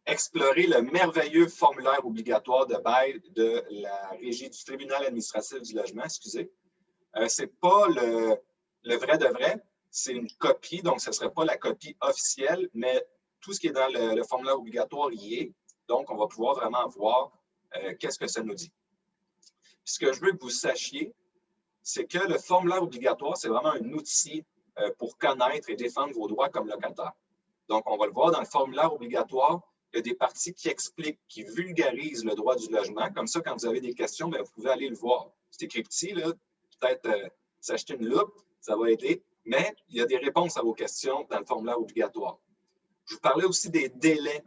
explorer le merveilleux formulaire obligatoire de bail de la Régie du tribunal administratif du logement, excusez. Ce n'est pas le vrai de vrai, c'est une copie, donc ce ne serait pas la copie officielle, mais tout ce qui est dans le formulaire obligatoire y est. Donc, on va pouvoir vraiment voir qu'est-ce que ça nous dit. Puis ce que je veux que vous sachiez, c'est que le formulaire obligatoire, c'est vraiment un outil pour connaître et défendre vos droits comme locataire. Donc, on va le voir dans le formulaire obligatoire, il y a des parties qui expliquent, qui vulgarisent le droit du logement. Comme ça, quand vous avez des questions, bien, vous pouvez aller le voir. C'est écrit petit, là, peut-être s'acheter une loupe, ça va aider, mais il y a des réponses à vos questions dans le formulaire obligatoire. Je vous parlais aussi des délais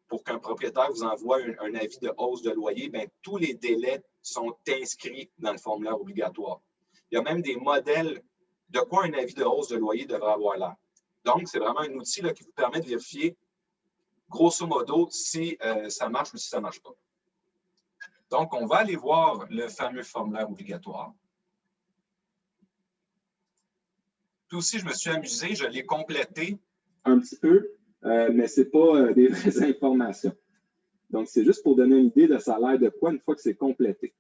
pour qu'un propriétaire vous envoie un avis de hausse de loyer. Bien, tous les délais sont inscrits dans le formulaire obligatoire. Il y a même des modèles de quoi un avis de hausse de loyer devrait avoir l'air. Donc, c'est vraiment un outil là, qui vous permet de vérifier, grosso modo, si ça marche ou si ça ne marche pas. Donc, on va aller voir le fameux formulaire obligatoire. Tout aussi, je me suis amusé, je l'ai complété un petit peu, mais ce n'est pas des vraies informations. Donc, c'est juste pour donner une idée de ça a l'air de quoi une fois que c'est complété.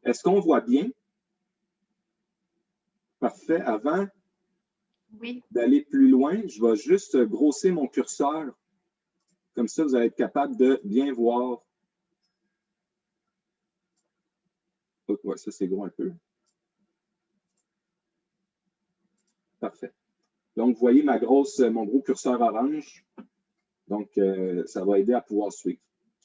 Est-ce qu'on voit bien? Parfait. Avant d'aller plus loin, je vais juste grosser mon curseur. Comme ça, vous allez être capable de bien voir. Oh, ouais, ça, c'est gros un peu. Parfait. Donc, vous voyez mon gros curseur orange. Donc, ça va aider à pouvoir suivre.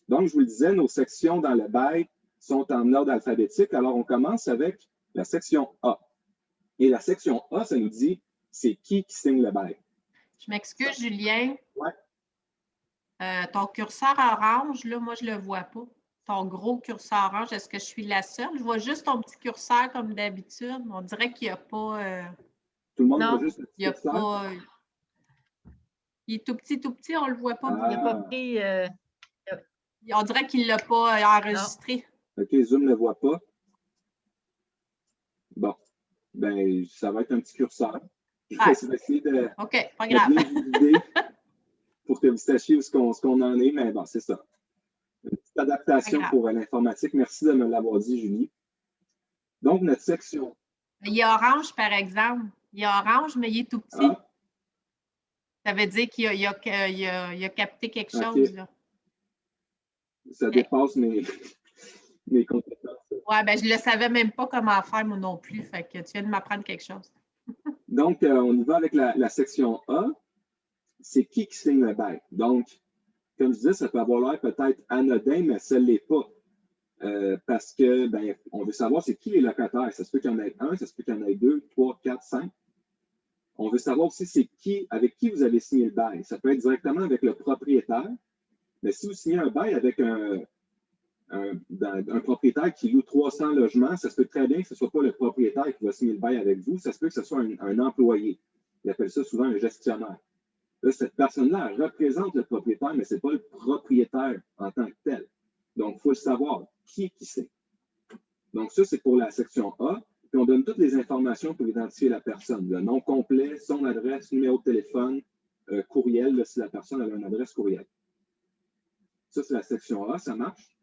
Donc, je vous le disais, nos sections dans le bail sont en ordre alphabétique. Alors, on commence avec la section A. Et la section A, ça nous dit c'est qui signe le bail. Je m'excuse, Julien. Ouais. Ton curseur orange, là, moi, je ne le vois pas. Ton gros curseur orange, est-ce que je suis la seule? Je vois juste ton petit curseur comme d'habitude. On dirait qu'il n'y a pas... Tout le monde voit juste le petit curseur? Pas... Il est tout petit, on ne le voit pas. Il n'a pas pris... On dirait qu'il ne l'a pas enregistré. Non. OK, Zoom ne le voit pas. Bon, ben ça va être un petit curseur. Je vais essayer de... OK, pas grave. Pour que vous sachiez où ce qu'on en est, mais bon, c'est ça. Une petite adaptation pour l'informatique. Merci de me l'avoir dit, Julie. Donc, notre section. Il est orange, par exemple. Il est orange, mais il est tout petit. Ah. Ça veut dire qu'il a capté quelque chose. Là. Ça dépasse mes compétences. Oui, ben je ne le savais même pas comment faire, moi non plus. Fait que tu viens de m'apprendre quelque chose. Donc, on y va avec la section A. C'est qui signe le bail. Donc, comme je disais, ça peut avoir l'air peut-être anodin, mais ça ne l'est pas. Parce que, ben, on veut savoir c'est qui les locataires. Ça se peut qu'il y en ait un, ça se peut qu'il y en ait 2, 3, 4, 5. On veut savoir aussi c'est qui, avec qui vous avez signé le bail. Ça peut être directement avec le propriétaire, mais si vous signez un bail avec un propriétaire qui loue 300 logements, ça se peut très bien que ce ne soit pas le propriétaire qui va signer le bail avec vous, ça se peut que ce soit un employé. Ils appellent ça souvent un gestionnaire. Là, cette personne-là représente le propriétaire, mais ce n'est pas le propriétaire en tant que tel. Donc, il faut le savoir, qui signe. Donc, ça, c'est pour la section A. Puis, on donne toutes les informations pour identifier la personne. Le nom complet, son adresse, numéro de téléphone, courriel, là, si la personne a une adresse courriel. Ça, c'est la section A, ça marche.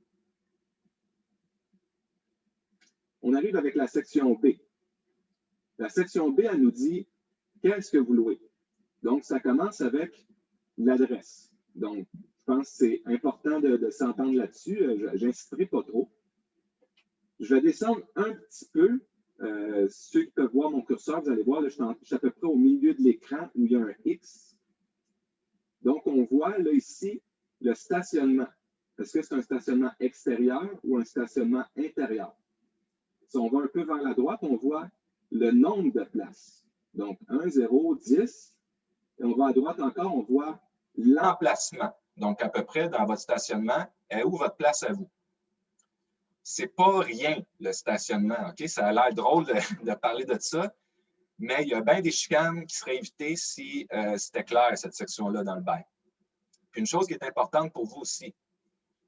On arrive avec la section B. La section B, elle nous dit qu'est-ce que vous louez. Donc, ça commence avec l'adresse. Donc, je pense que c'est important de s'entendre là-dessus. Je n'insisterai pas trop. Je vais descendre un petit peu. Ceux qui peuvent voir mon curseur, vous allez voir, là, je suis à peu près au milieu de l'écran où il y a un X. Donc, on voit là ici le stationnement. Est-ce que c'est un stationnement extérieur ou un stationnement intérieur? Si on va un peu vers la droite, on voit le nombre de places. Donc, 1, 0, 10. Et on va à droite encore, on voit l'emplacement. Donc, à peu près dans votre stationnement, est où votre place à vous? C'est pas rien, le stationnement. OK? Ça a l'air drôle de parler de ça, mais il y a bien des chicanes qui seraient évitées si c'était clair, cette section-là, dans le bail. Puis une chose qui est importante pour vous aussi,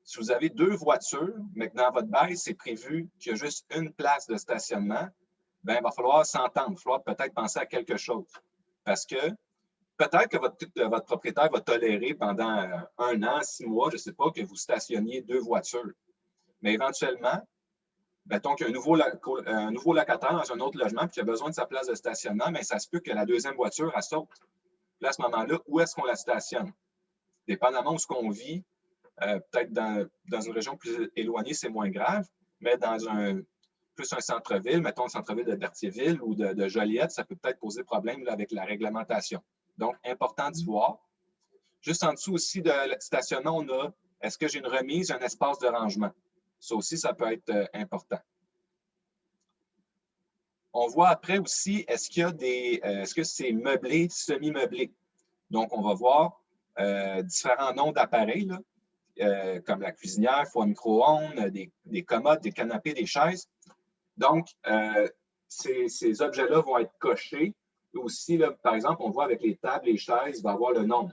si vous avez 2 voitures, mais que dans votre bail, c'est prévu qu'il y a juste une place de stationnement, bien, il va falloir s'entendre. Il va falloir peut-être penser à quelque chose. Parce que peut-être que votre propriétaire va tolérer pendant 1 an, 6 mois, je ne sais pas, que vous stationniez 2 voitures. Mais éventuellement, mettons qu'il y a un nouveau locataire dans un autre logement et qu'il a besoin de sa place de stationnement, mais ça se peut que la 2e voiture, elle saute. Puis à ce moment-là, où est-ce qu'on la stationne? Dépendamment où ce qu'on vit, peut-être dans une région plus éloignée, c'est moins grave, mais dans plus un centre-ville, mettons le centre-ville de Berthierville ou de Joliette, ça peut peut-être poser problème là, avec la réglementation. Donc, important d'y voir. Juste en dessous aussi de stationnement, on a est-ce que j'ai une remise, un espace de rangement? Ça aussi, ça peut être important. On voit après aussi, est-ce qu'il y a est-ce que c'est meublé, semi-meublé? Donc, on va voir différents noms d'appareils, comme la cuisinière, four à micro-ondes, des commodes, des canapés, des chaises. Donc, ces objets-là vont être cochés. Aussi, là, par exemple, on voit avec les tables, les chaises, il va y avoir le nom.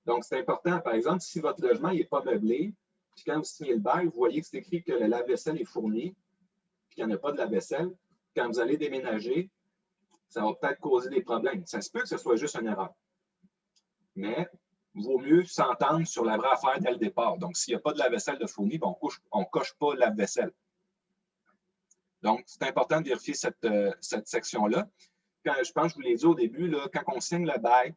Donc, c'est important. Par exemple, si votre logement n'est pas meublé, puis quand vous signez le bail, vous voyez que c'est écrit que le lave-vaisselle est fourni, puis qu'il n'y en a pas de lave-vaisselle. Quand vous allez déménager, ça va peut-être causer des problèmes. Ça se peut que ce soit juste une erreur. Mais il vaut mieux s'entendre sur la vraie affaire dès le départ. Donc, s'il n'y a pas de lave-vaisselle de fourni, ben, on ne coche pas lave-vaisselle. Donc, c'est important de vérifier cette section-là. Je pense que je vous l'ai dit au début, là, quand on signe le bail,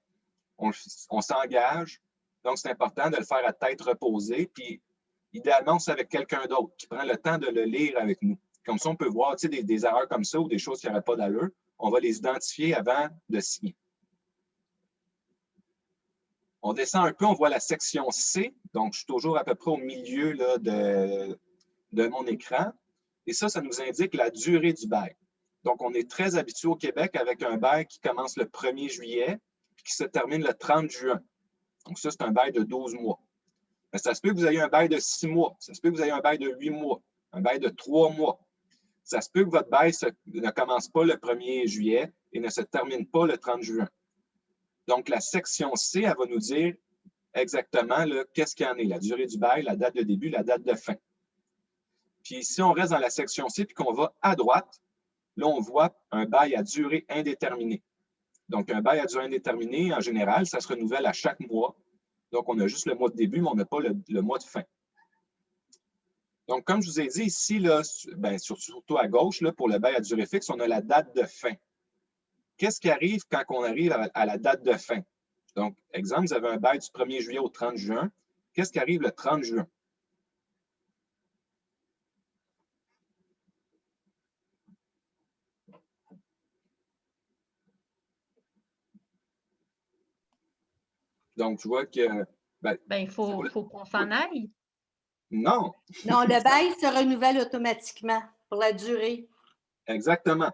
on s'engage. Donc, c'est important de le faire à tête reposée. Puis, idéalement, c'est avec quelqu'un d'autre qui prend le temps de le lire avec nous. Comme ça, on peut voir des erreurs comme ça ou des choses qui n'auraient pas d'allure. On va les identifier avant de signer. On descend un peu, on voit la section C. Donc, je suis toujours à peu près au milieu là, de mon écran. Et ça nous indique la durée du bail. Donc, on est très habitué au Québec avec un bail qui commence le 1er juillet et qui se termine le 30 juin. Donc, ça, c'est un bail de 12 mois. Mais ça se peut que vous ayez un bail de 6 mois. Ça se peut que vous ayez un bail de 8 mois, un bail de 3 mois. Ça se peut que votre bail ne commence pas le 1er juillet et ne se termine pas le 30 juin. Donc, la section C, elle va nous dire exactement qu'est-ce qu'il y en est, la durée du bail, la date de début, la date de fin. Puis, si on reste dans la section C puis qu'on va à droite, là, on voit un bail à durée indéterminée. Donc, un bail à durée indéterminée, en général, ça se renouvelle à chaque mois. Donc, on a juste le mois de début, mais on n'a pas le mois de fin. Donc, comme je vous ai dit ici, là, ben, surtout à gauche, là, pour le bail à durée fixe, on a la date de fin. Qu'est-ce qui arrive quand on arrive à la date de fin? Donc, exemple, vous avez un bail du 1er juillet au 30 juin. Qu'est-ce qui arrive le 30 juin? Donc, je vois que... il faut qu'on s'en aille. Non. Non, le bail se renouvelle automatiquement pour la durée. Exactement.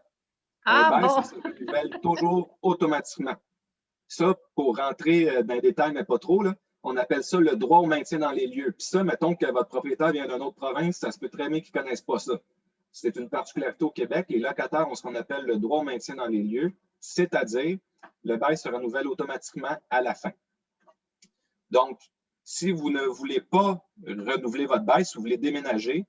Ah, un bail, bon. ça se renouvelle toujours automatiquement. Ça, pour rentrer dans les détails, mais pas trop, là, on appelle ça le droit au maintien dans les lieux. Puis ça, mettons que votre propriétaire vient d'une autre province, ça se peut très bien qu'ils ne connaissent pas ça. C'est une particularité au Québec. Les locataires ont ce qu'on appelle le droit au maintien dans les lieux, c'est-à-dire le bail se renouvelle automatiquement à la fin. Donc, si vous ne voulez pas renouveler votre bail, si vous voulez déménager,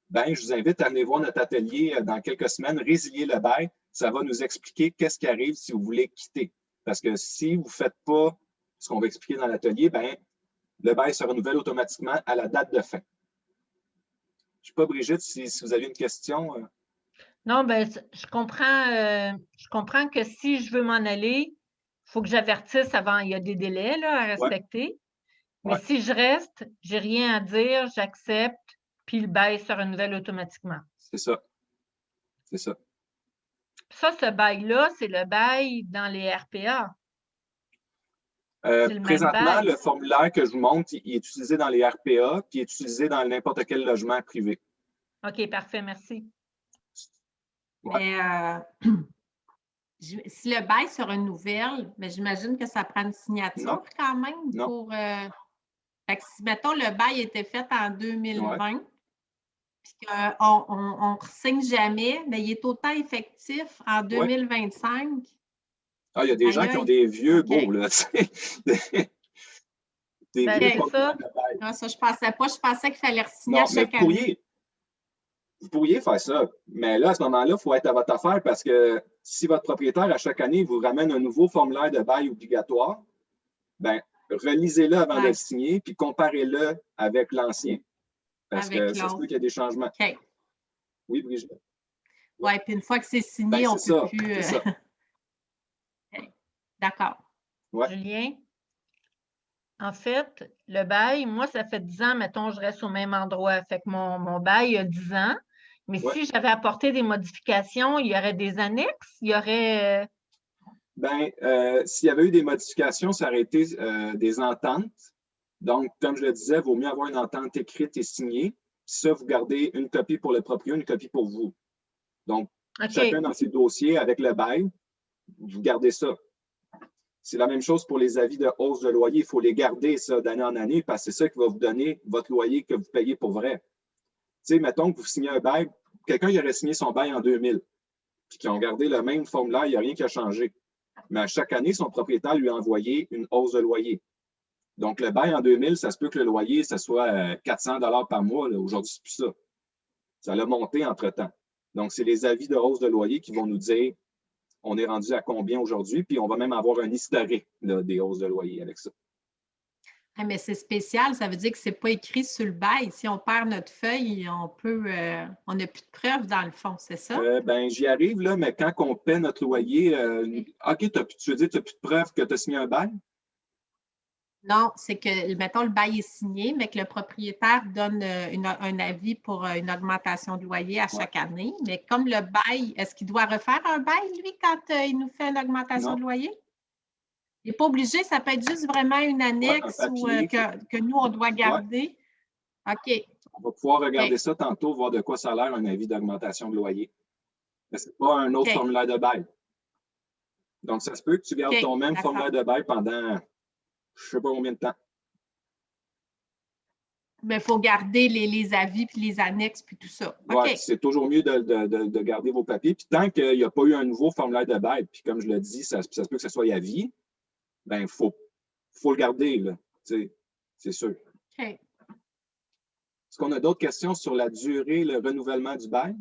ben, je vous invite à venir voir notre atelier dans quelques semaines, résilier le bail. Ça va nous expliquer qu'est-ce qui arrive si vous voulez quitter. Parce que si vous ne faites pas ce qu'on va expliquer dans l'atelier, ben, le bail se renouvelle automatiquement à la date de fin. Je ne sais pas, Brigitte, si vous avez une question. Non, ben, je comprends que si je veux m'en aller, il faut que j'avertisse avant. Il y a des délais là, à respecter. Mais Ouais. si je reste, j'ai rien à dire, j'accepte, puis le bail se renouvelle automatiquement. C'est ça. C'est ça. Ça, ce bail-là, c'est le bail dans les RPA. C'est le même Présentement, bail. le formulaire que je vous montre, il est utilisé dans les RPA, puis il est utilisé dans n'importe quel logement privé. OK, parfait, merci. Mais si le bail se renouvelle, mais j'imagine que ça prend une signature Non. quand même Non. pour. Fait que si, mettons, le bail était fait en 2020, puis qu'on ne signe jamais, mais il est autant effectif en 2025. Ah, il y a des gens qui ont des vieux beaux, là, tu sais. Des Ben, vieux c'est formulaires ça. de bail. Non, ça, je ne pensais pas. Je pensais qu'il fallait signer Non, à chaque année. Vous pourriez faire ça. Mais là, à ce moment-là, il faut être à votre affaire parce que si votre propriétaire, à chaque année, vous ramène un nouveau formulaire de bail obligatoire, ben, relisez-le avant de le signer, puis comparez-le avec l'ancien. Parce que ça se peut qu'il y ait des changements. OK. Oui, Brigitte? Oui, puis une fois que c'est signé, on ne peut plus. C'est ça. D'accord. Ouais. Julien, en fait, le bail, moi, ça fait 10 ans, mettons, je reste au même endroit. Fait que mon bail a 10 ans. Mais si j'avais apporté des modifications, il y aurait des annexes? Il y aurait. S'il y avait eu des modifications, ça aurait été des ententes. Donc, comme je le disais, il vaut mieux avoir une entente écrite et signée. Ça, vous gardez une copie pour le propriétaire, une copie pour vous. Donc, chacun dans ses dossiers avec le bail, vous gardez ça. C'est la même chose pour les avis de hausse de loyer. Il faut les garder ça d'année en année parce que c'est ça qui va vous donner votre loyer que vous payez pour vrai. Tu sais, mettons que vous signez un bail, quelqu'un qui aurait signé son bail en 2000, puis qui ont gardé le même formulaire, il n'y a rien qui a changé. Mais à chaque année, son propriétaire lui a envoyé une hausse de loyer. Donc, le bail en 2000, ça se peut que le loyer, ça soit 400 $ par mois. Aujourd'hui, c'est plus ça. Ça l'a monté entre-temps. Donc, c'est les avis de hausse de loyer qui vont nous dire on est rendu à combien aujourd'hui, puis on va même avoir un historique là, des hausses de loyer avec ça. Ah, mais c'est spécial, ça veut dire que ce n'est pas écrit sur le bail. Si on perd notre feuille, on n'a plus de preuves dans le fond, c'est ça? J'y arrive, là, mais quand on paie notre loyer, OK, tu veux dire que tu n'as plus de preuves que tu as signé un bail? Non, c'est que, mettons, le bail est signé, mais que le propriétaire donne un avis pour une augmentation de loyer à chaque année. Mais comme le bail, est-ce qu'il doit refaire un bail, lui, quand il nous fait une augmentation de loyer? Il n'est pas obligé, ça peut être juste vraiment une annexe que nous, on doit garder. OK. On va pouvoir regarder ça tantôt, voir de quoi ça a l'air un avis d'augmentation de loyer. Mais ce n'est pas un autre formulaire de bail. Donc, ça se peut que tu gardes ton même formulaire de bail pendant je ne sais pas combien de temps. Mais il faut garder les avis, puis les annexes, puis tout ça. Oui, c'est toujours mieux de garder vos papiers. Puis tant qu'il n'y a pas eu un nouveau formulaire de bail, puis comme je le dis, ça se peut que ce soit à vie, il faut le garder, là. C'est sûr. OK. Est-ce qu'on a d'autres questions sur la durée, le renouvellement du bail?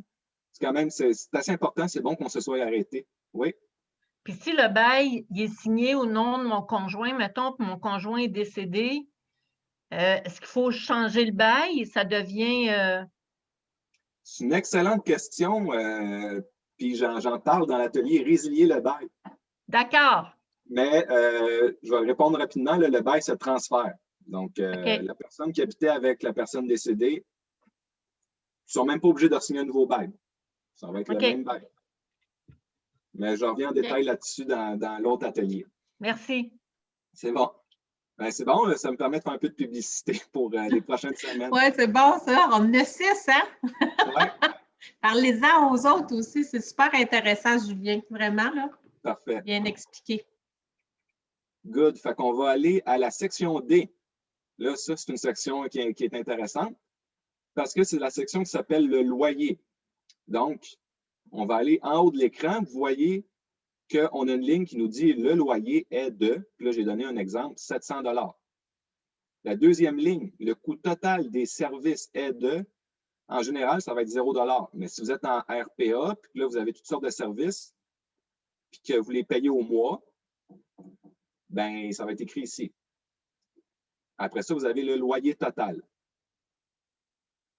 C'est quand même, c'est assez important, c'est bon qu'on se soit arrêté. Oui? Puis si le bail il est signé au nom de mon conjoint, mettons que mon conjoint est décédé, est-ce qu'il faut changer le bail et ça devient… C'est une excellente question. Puis j'en parle dans l'atelier résilier le bail. D'accord. Mais je vais répondre rapidement, là, le bail se transfère. Donc, la personne qui habitait avec la personne décédée, ils ne sont même pas obligés de signer un nouveau bail. Ça va être le même bail. Mais je reviens en détail là-dessus dans l'autre atelier. Merci. C'est bon. C'est bon, là, ça me permet de faire un peu de publicité pour les prochaines semaines. Oui, c'est bon ça. On en a 6, hein? Oui. Parlez-en aux autres aussi. C'est super intéressant, Julien. Vraiment, là. Parfait. Bien expliqué. Good. Fait qu'on va aller à la section D. Là, ça, c'est une section qui est intéressante parce que c'est la section qui s'appelle le loyer. Donc, on va aller en haut de l'écran. Vous voyez qu'on a une ligne qui nous dit le loyer est de, puis là, j'ai donné un exemple, 700 $. La deuxième ligne, le coût total des services est de, en général, ça va être 0 $. Mais si vous êtes en RPA, puis que là, vous avez toutes sortes de services, puis que vous les payez au mois, ça va être écrit ici. Après ça, vous avez le loyer total.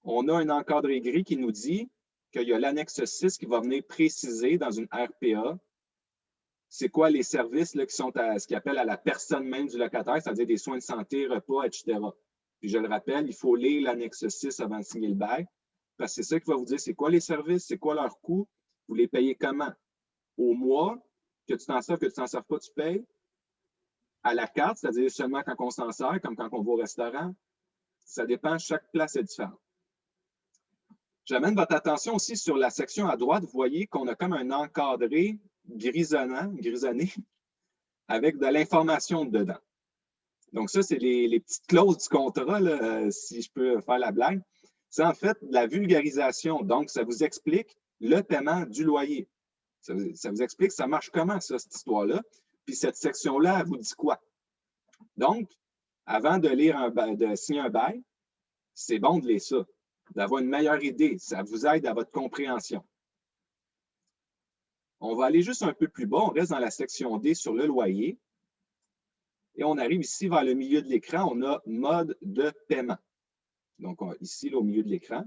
On a un encadré gris qui nous dit qu'il y a l'annexe 6 qui va venir préciser dans une RPA c'est quoi les services là, qui sont à ce qu'ils appellent à la personne même du locataire, c'est-à-dire des soins de santé, repas, etc. Puis je le rappelle, il faut lire l'annexe 6 avant de signer le bail, parce que c'est ça qui va vous dire c'est quoi les services, c'est quoi leur coût, vous les payez comment? Au mois, que tu t'en sers, que tu t'en sers pas, tu payes. À la carte, c'est-à-dire seulement quand on s'en sert, comme quand on va au restaurant. Ça dépend, chaque place est différente. J'amène votre attention aussi sur la section à droite. Vous voyez qu'on a comme un encadré grisonné, avec de l'information dedans. Donc ça, c'est les petites clauses du contrat, là, si je peux faire la blague. C'est en fait de la vulgarisation. Donc, ça vous explique le paiement du loyer. Ça vous explique ça marche comment, ça, cette histoire-là. Puis cette section-là, elle vous dit quoi? Donc, avant de signer un bail, c'est bon de lire ça, d'avoir une meilleure idée. Ça vous aide à votre compréhension. On va aller juste un peu plus bas. On reste dans la section D sur le loyer. Et on arrive ici vers le milieu de l'écran. On a mode de paiement. Donc, ici, là, au milieu de l'écran.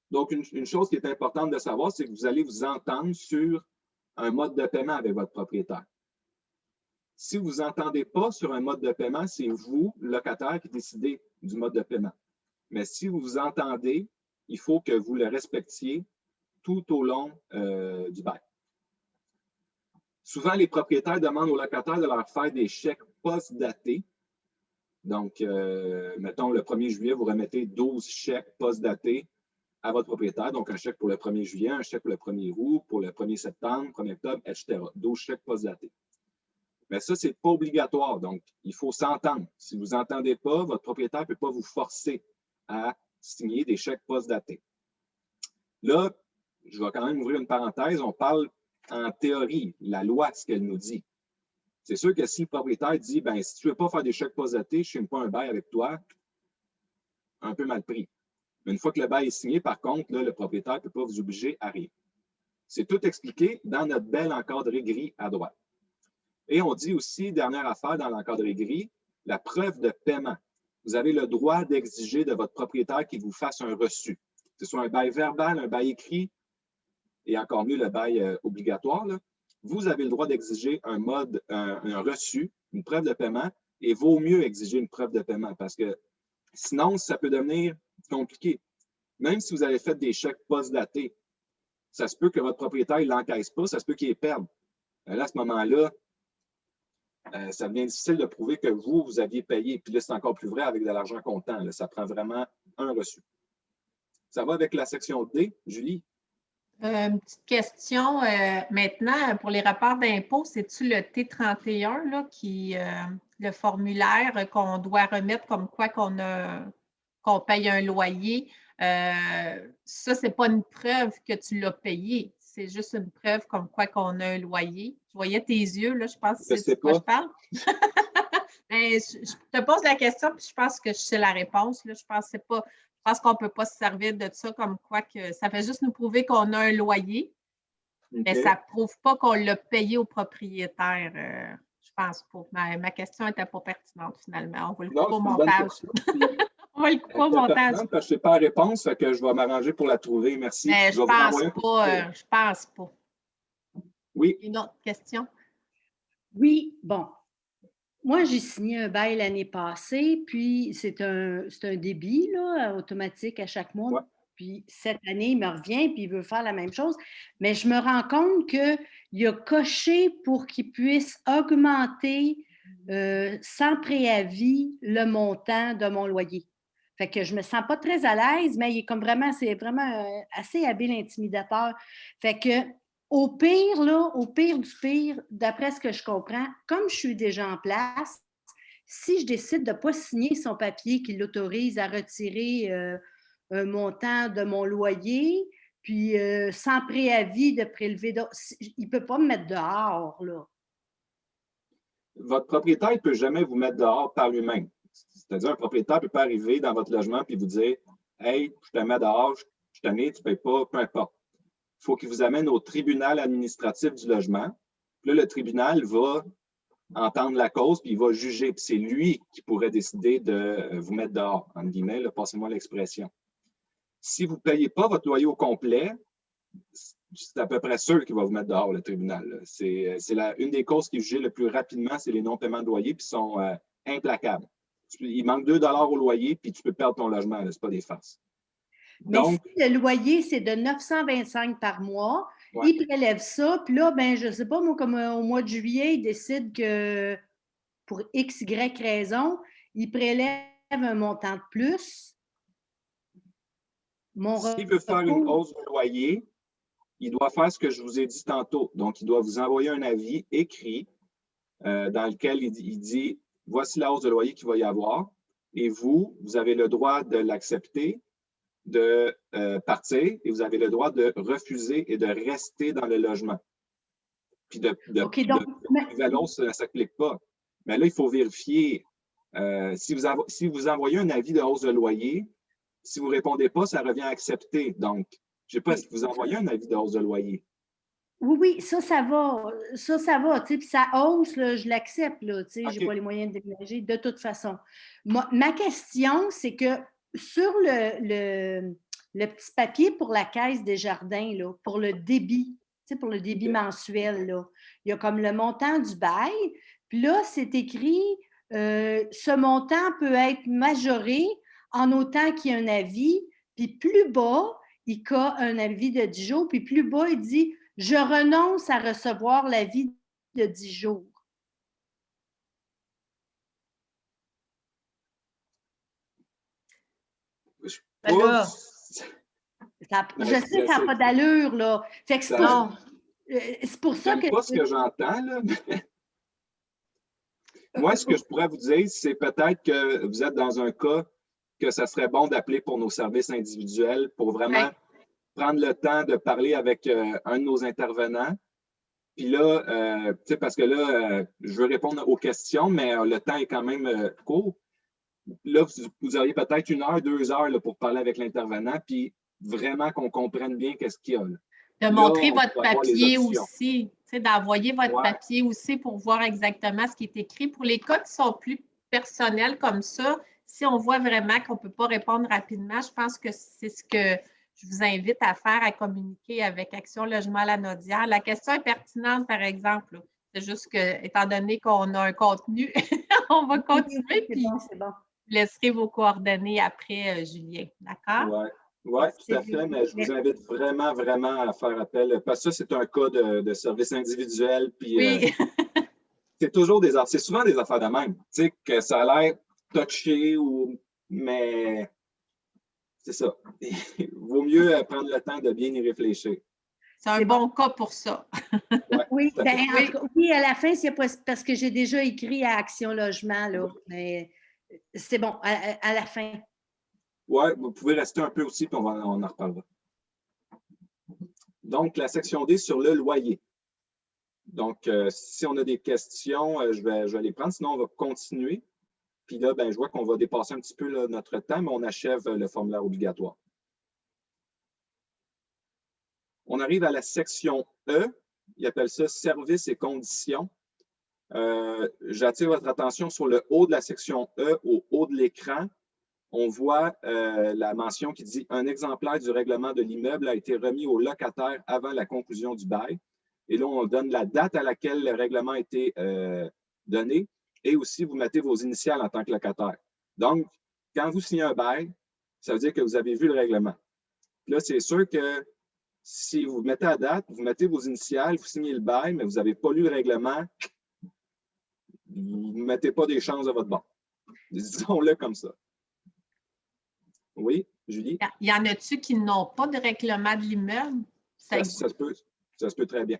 Donc, une chose qui est importante de savoir, c'est que vous allez vous entendre sur un mode de paiement avec votre propriétaire. Si vous ne vous entendez pas sur un mode de paiement, c'est vous, le locataire, qui décidez du mode de paiement. Mais si vous vous entendez, il faut que vous le respectiez tout au long du bail. Souvent, les propriétaires demandent aux locataires de leur faire des chèques post-datés. Donc, mettons, le 1er juillet, vous remettez 12 chèques post-datés à votre propriétaire. Donc, un chèque pour le 1er juillet, un chèque pour le 1er août, pour le 1er septembre, 1er octobre, etc. 12 chèques post-datés. Mais ça, ce n'est pas obligatoire. Donc, il faut s'entendre. Si vous n'entendez pas, votre propriétaire ne peut pas vous forcer à signer des chèques post-datés. Là, je vais quand même ouvrir une parenthèse. On parle en théorie, la loi, ce qu'elle nous dit. C'est sûr que si le propriétaire dit, ben si tu ne veux pas faire des chèques post-datés, je ne signe pas un bail avec toi, un peu mal pris. Mais une fois que le bail est signé, par contre, là, le propriétaire ne peut pas vous obliger à rien. C'est tout expliqué dans notre bel encadré gris à droite. Et on dit aussi, dernière affaire dans l'encadré gris, la preuve de paiement. Vous avez le droit d'exiger de votre propriétaire qu'il vous fasse un reçu. Que ce soit un bail verbal, un bail écrit, et encore mieux le bail obligatoire, là. Vous avez le droit d'exiger un reçu, une preuve de paiement, et vaut mieux exiger une preuve de paiement parce que sinon, ça peut devenir compliqué. Même si vous avez fait des chèques post-datés, ça se peut que votre propriétaire ne l'encaisse pas, ça se peut qu'il les perde. Là, à ce moment-là, ça devient difficile de prouver que vous aviez payé. Puis là, c'est encore plus vrai avec de l'argent comptant. Là, ça prend vraiment un reçu. Ça va avec la section D, Julie? Une petite question maintenant, pour les rapports d'impôt, c'est-tu le T31 là, le formulaire qu'on doit remettre comme quoi qu'on paye un loyer? Ça, ce n'est pas une preuve que tu l'as payé, c'est juste une preuve comme quoi qu'on a un loyer. Je voyais tes yeux, là, je pense que c'est de quoi je parle. Mais je te pose la question, puis je pense que je sais la réponse. Là. Je pense qu'on ne peut pas se servir de ça comme quoi que ça fait juste nous prouver qu'on a un loyer, mais ça ne prouve pas qu'on l'a payé au propriétaire. Je pense pas. Ma question n'était pas pertinente finalement. On va le couper au montage. On va le couper au montage. Je ne sais pas la réponse, fait que je vais m'arranger pour la trouver. Merci. Mais je pense pas. Oui. Une autre question? Oui, bon. Moi, j'ai signé un bail l'année passée, puis c'est un débit là, automatique à chaque mois. Ouais. Puis cette année, il me revient, puis il veut faire la même chose. Mais je me rends compte qu'il a coché pour qu'il puisse augmenter sans préavis le montant de mon loyer. Fait que je ne me sens pas très à l'aise, mais c'est vraiment assez habile intimidateur. Fait que au pire du pire, d'après ce que je comprends, comme je suis déjà en place, si je décide de ne pas signer son papier qui l'autorise à retirer un montant de mon loyer, puis sans préavis de prélever, il ne peut pas me mettre dehors, là. Votre propriétaire ne peut jamais vous mettre dehors par lui-même. C'est-à-dire, un propriétaire ne peut pas arriver dans votre logement et vous dire « Hey, je te mets dehors, je te mets, tu ne payes pas, peu importe. » Il faut qu'il vous amène au tribunal administratif du logement. Puis là, le tribunal va entendre la cause, puis il va juger. Puis c'est lui qui pourrait décider de vous mettre dehors, entre guillemets, là, passez-moi l'expression. Si vous ne payez pas votre loyer au complet, c'est à peu près sûr qu'il va vous mettre dehors, le tribunal. C'est une des causes qui est jugée le plus rapidement, c'est les non-paiements de loyer, puis sont implacables. Il manque 2 $ au loyer, puis tu peux perdre ton logement. Ce n'est pas des farces. Donc, mais si le loyer, c'est de 925 par mois, il prélève ça, puis là, ben, je ne sais pas, moi, comme au mois de juillet, il décide que pour X, Y raison, il prélève un montant de plus. S'il veut faire une hausse du loyer, il doit faire ce que je vous ai dit tantôt. Donc, il doit vous envoyer un avis écrit dans lequel il dit « Voici la hausse de loyer qu'il va y avoir. » Et vous avez le droit de l'accepter, de partir, et vous avez le droit de refuser et de rester dans le logement. Puis la hausse, ça ne s'applique pas. Mais là, il faut vérifier. Si vous envoyez un avis de hausse de loyer, si vous ne répondez pas, ça revient à accepter. Donc, je ne sais pas si vous envoyez un avis de hausse de loyer. Oui, ça va. Ça va. Puis ça hausse, là, je l'accepte. Je n'ai pas les moyens de déménager de toute façon. Ma question, c'est que sur le petit papier pour la Caisse des jardins, là, pour le débit, pour le débit mensuel, là, il y a comme le montant du bail. Puis là, c'est écrit, ce montant peut être majoré en autant qu'il y a un avis. Puis plus bas, il y a un avis de 10 jours. Puis plus bas, il dit « Je renonce à recevoir l'avis de 10 jours. » Je sais que ça n'a pas d'allure, là. Fait que c'est pour ça que... pas ce que j'entends, là. Moi, ce que je pourrais vous dire, c'est peut-être que vous êtes dans un cas que ça serait bon d'appeler pour nos services individuels pour vraiment prendre le temps de parler avec un de nos intervenants. Puis là, parce que là, je veux répondre aux questions, mais le temps est quand même court. Là, vous auriez peut-être 1 heure, 2 heures là, pour parler avec l'intervenant, puis vraiment qu'on comprenne bien qu'est-ce qu'il y a. Là. De montrer votre papier aussi, d'envoyer votre papier aussi pour voir exactement ce qui est écrit. Pour les cas qui sont plus personnels comme ça, si on voit vraiment qu'on ne peut pas répondre rapidement, je pense que c'est ce que je vous invite à faire, à communiquer avec Action Logement Lanaudière. La question est pertinente, par exemple. C'est juste que, étant donné qu'on a un contenu, on va continuer. Puis c'est bon. Vous laisserez vos coordonnées après, Julien. D'accord? Oui, tout à fait, mais je vous invite vraiment, vraiment à faire appel, parce que ça, c'est un cas de service individuel, puis c'est souvent des affaires de même, tu sais, que ça a l'air touché, mais c'est ça. Il vaut mieux prendre le temps de bien y réfléchir. C'est un bon cas pour ça. Oui, en tout cas, oui, à la fin, c'est parce que j'ai déjà écrit à Action Logement, là, mais c'est bon, à la fin. Oui, vous pouvez rester un peu aussi, puis on en reparlera. Donc, la section D sur le loyer. Donc, si on a des questions, je vais les prendre, sinon on va continuer. Puis là, je vois qu'on va dépasser un petit peu là, notre temps, mais on achève le formulaire obligatoire. On arrive à la section E, il appelle ça « Services et conditions ». J'attire votre attention sur le haut de la section E, au haut de l'écran. On voit la mention qui dit « Un exemplaire du règlement de l'immeuble a été remis au locataire avant la conclusion du bail ». Et là, on donne la date à laquelle le règlement a été donné et aussi vous mettez vos initiales en tant que locataire. Donc, quand vous signez un bail, ça veut dire que vous avez vu le règlement. Là, c'est sûr que si vous mettez la date, vous mettez vos initiales, vous signez le bail, mais vous n'avez pas lu le règlement, vous ne mettez pas des chances de votre bord. Disons-le comme ça. Oui, Julie? Il y en a-tu qui n'ont pas de règlement de l'immeuble? Ça se peut très bien.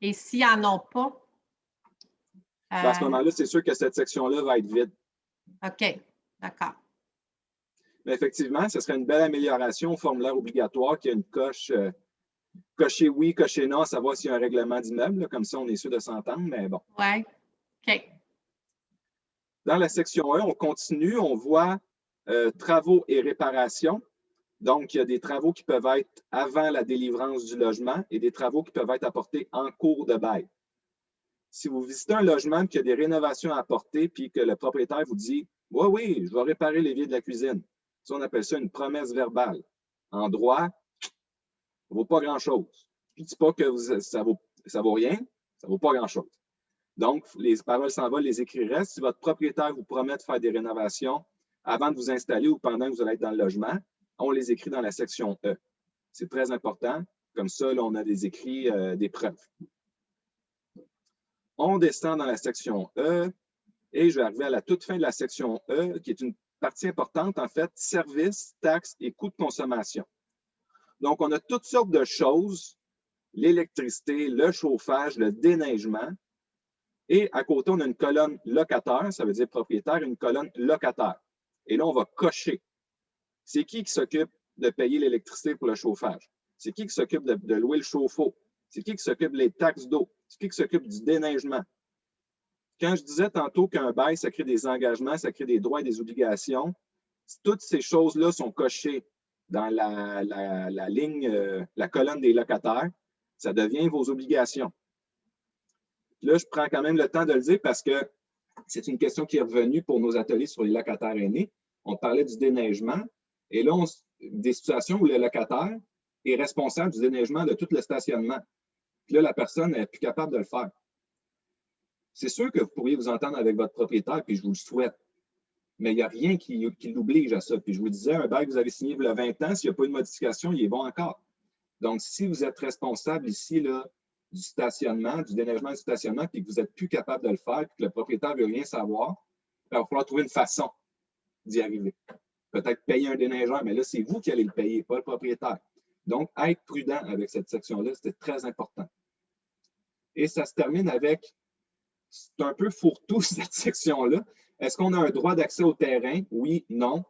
Et s'ils n'en ont pas? À ce moment-là, c'est sûr que cette section-là va être vide. OK, d'accord. Mais effectivement, ce serait une belle amélioration au formulaire obligatoire qui a une coche cocher oui, cocher non, à savoir s'il y a un règlement d'immeuble. Comme ça, on est sûr de s'entendre, mais bon. Oui, OK. Dans la section 1, on continue, on voit travaux et réparations. Donc, il y a des travaux qui peuvent être avant la délivrance du logement et des travaux qui peuvent être apportés en cours de bail. si vous visitez un logement qui a des rénovations à apporter, puis que le propriétaire vous dit « Oui, oui, je vais réparer l'évier de la cuisine », ça, on appelle ça une promesse verbale. En droit, ça ne vaut pas grand-chose. Je ne dis pas que ça vaut rien, ça ne vaut pas grand-chose. Donc, les paroles s'envolent, les écrits restent. Si votre propriétaire vous promet de faire des rénovations avant de vous installer ou pendant que vous allez être dans le logement, on les écrit dans la section E. C'est très important. Comme ça, là, on a des écrits, des preuves. On descend dans la section E et je vais arriver à la toute fin de la section E, qui est une partie importante, en fait, services, taxes et coûts de consommation. Donc, on a toutes sortes de choses, l'électricité, le chauffage, le déneigement. Et à côté, on a une colonne locataire, ça veut dire propriétaire, une colonne locataire. Et là, on va cocher. C'est qui s'occupe de payer l'électricité pour le chauffage? C'est qui s'occupe de louer le chauffe-eau? C'est qui s'occupe des taxes d'eau? C'est qui s'occupe du déneigement? Quand je disais tantôt qu'un bail, ça crée des engagements, ça crée des droits et des obligations, toutes ces choses-là sont cochées dans la ligne, la colonne des locataires. Ça devient vos obligations. Là, je prends quand même le temps de le dire parce que c'est une question qui est revenue pour nos ateliers sur les locataires aînés. On parlait du déneigement. Et là, des situations où le locataire est responsable du déneigement de tout le stationnement. Puis là, la personne n'est plus capable de le faire. C'est sûr que vous pourriez vous entendre avec votre propriétaire, puis je vous le souhaite. Mais il n'y a rien qui l'oblige à ça. Puis je vous disais, un bail que vous avez signé il y a 20 ans, s'il n'y a pas eu de modification, il est bon encore. Donc, si vous êtes responsable ici là, du stationnement, du déneigement du stationnement, puis que vous n'êtes plus capable de le faire, puis que le propriétaire ne veut rien savoir, il va falloir trouver une façon d'y arriver. Peut-être payer un déneigeur, mais là, c'est vous qui allez le payer, pas le propriétaire. Donc, être prudent avec cette section-là, c'était très important. Et ça se termine avec, c'est un peu fourre-tout, cette section-là. Est-ce qu'on a un droit d'accès au terrain? Oui, non.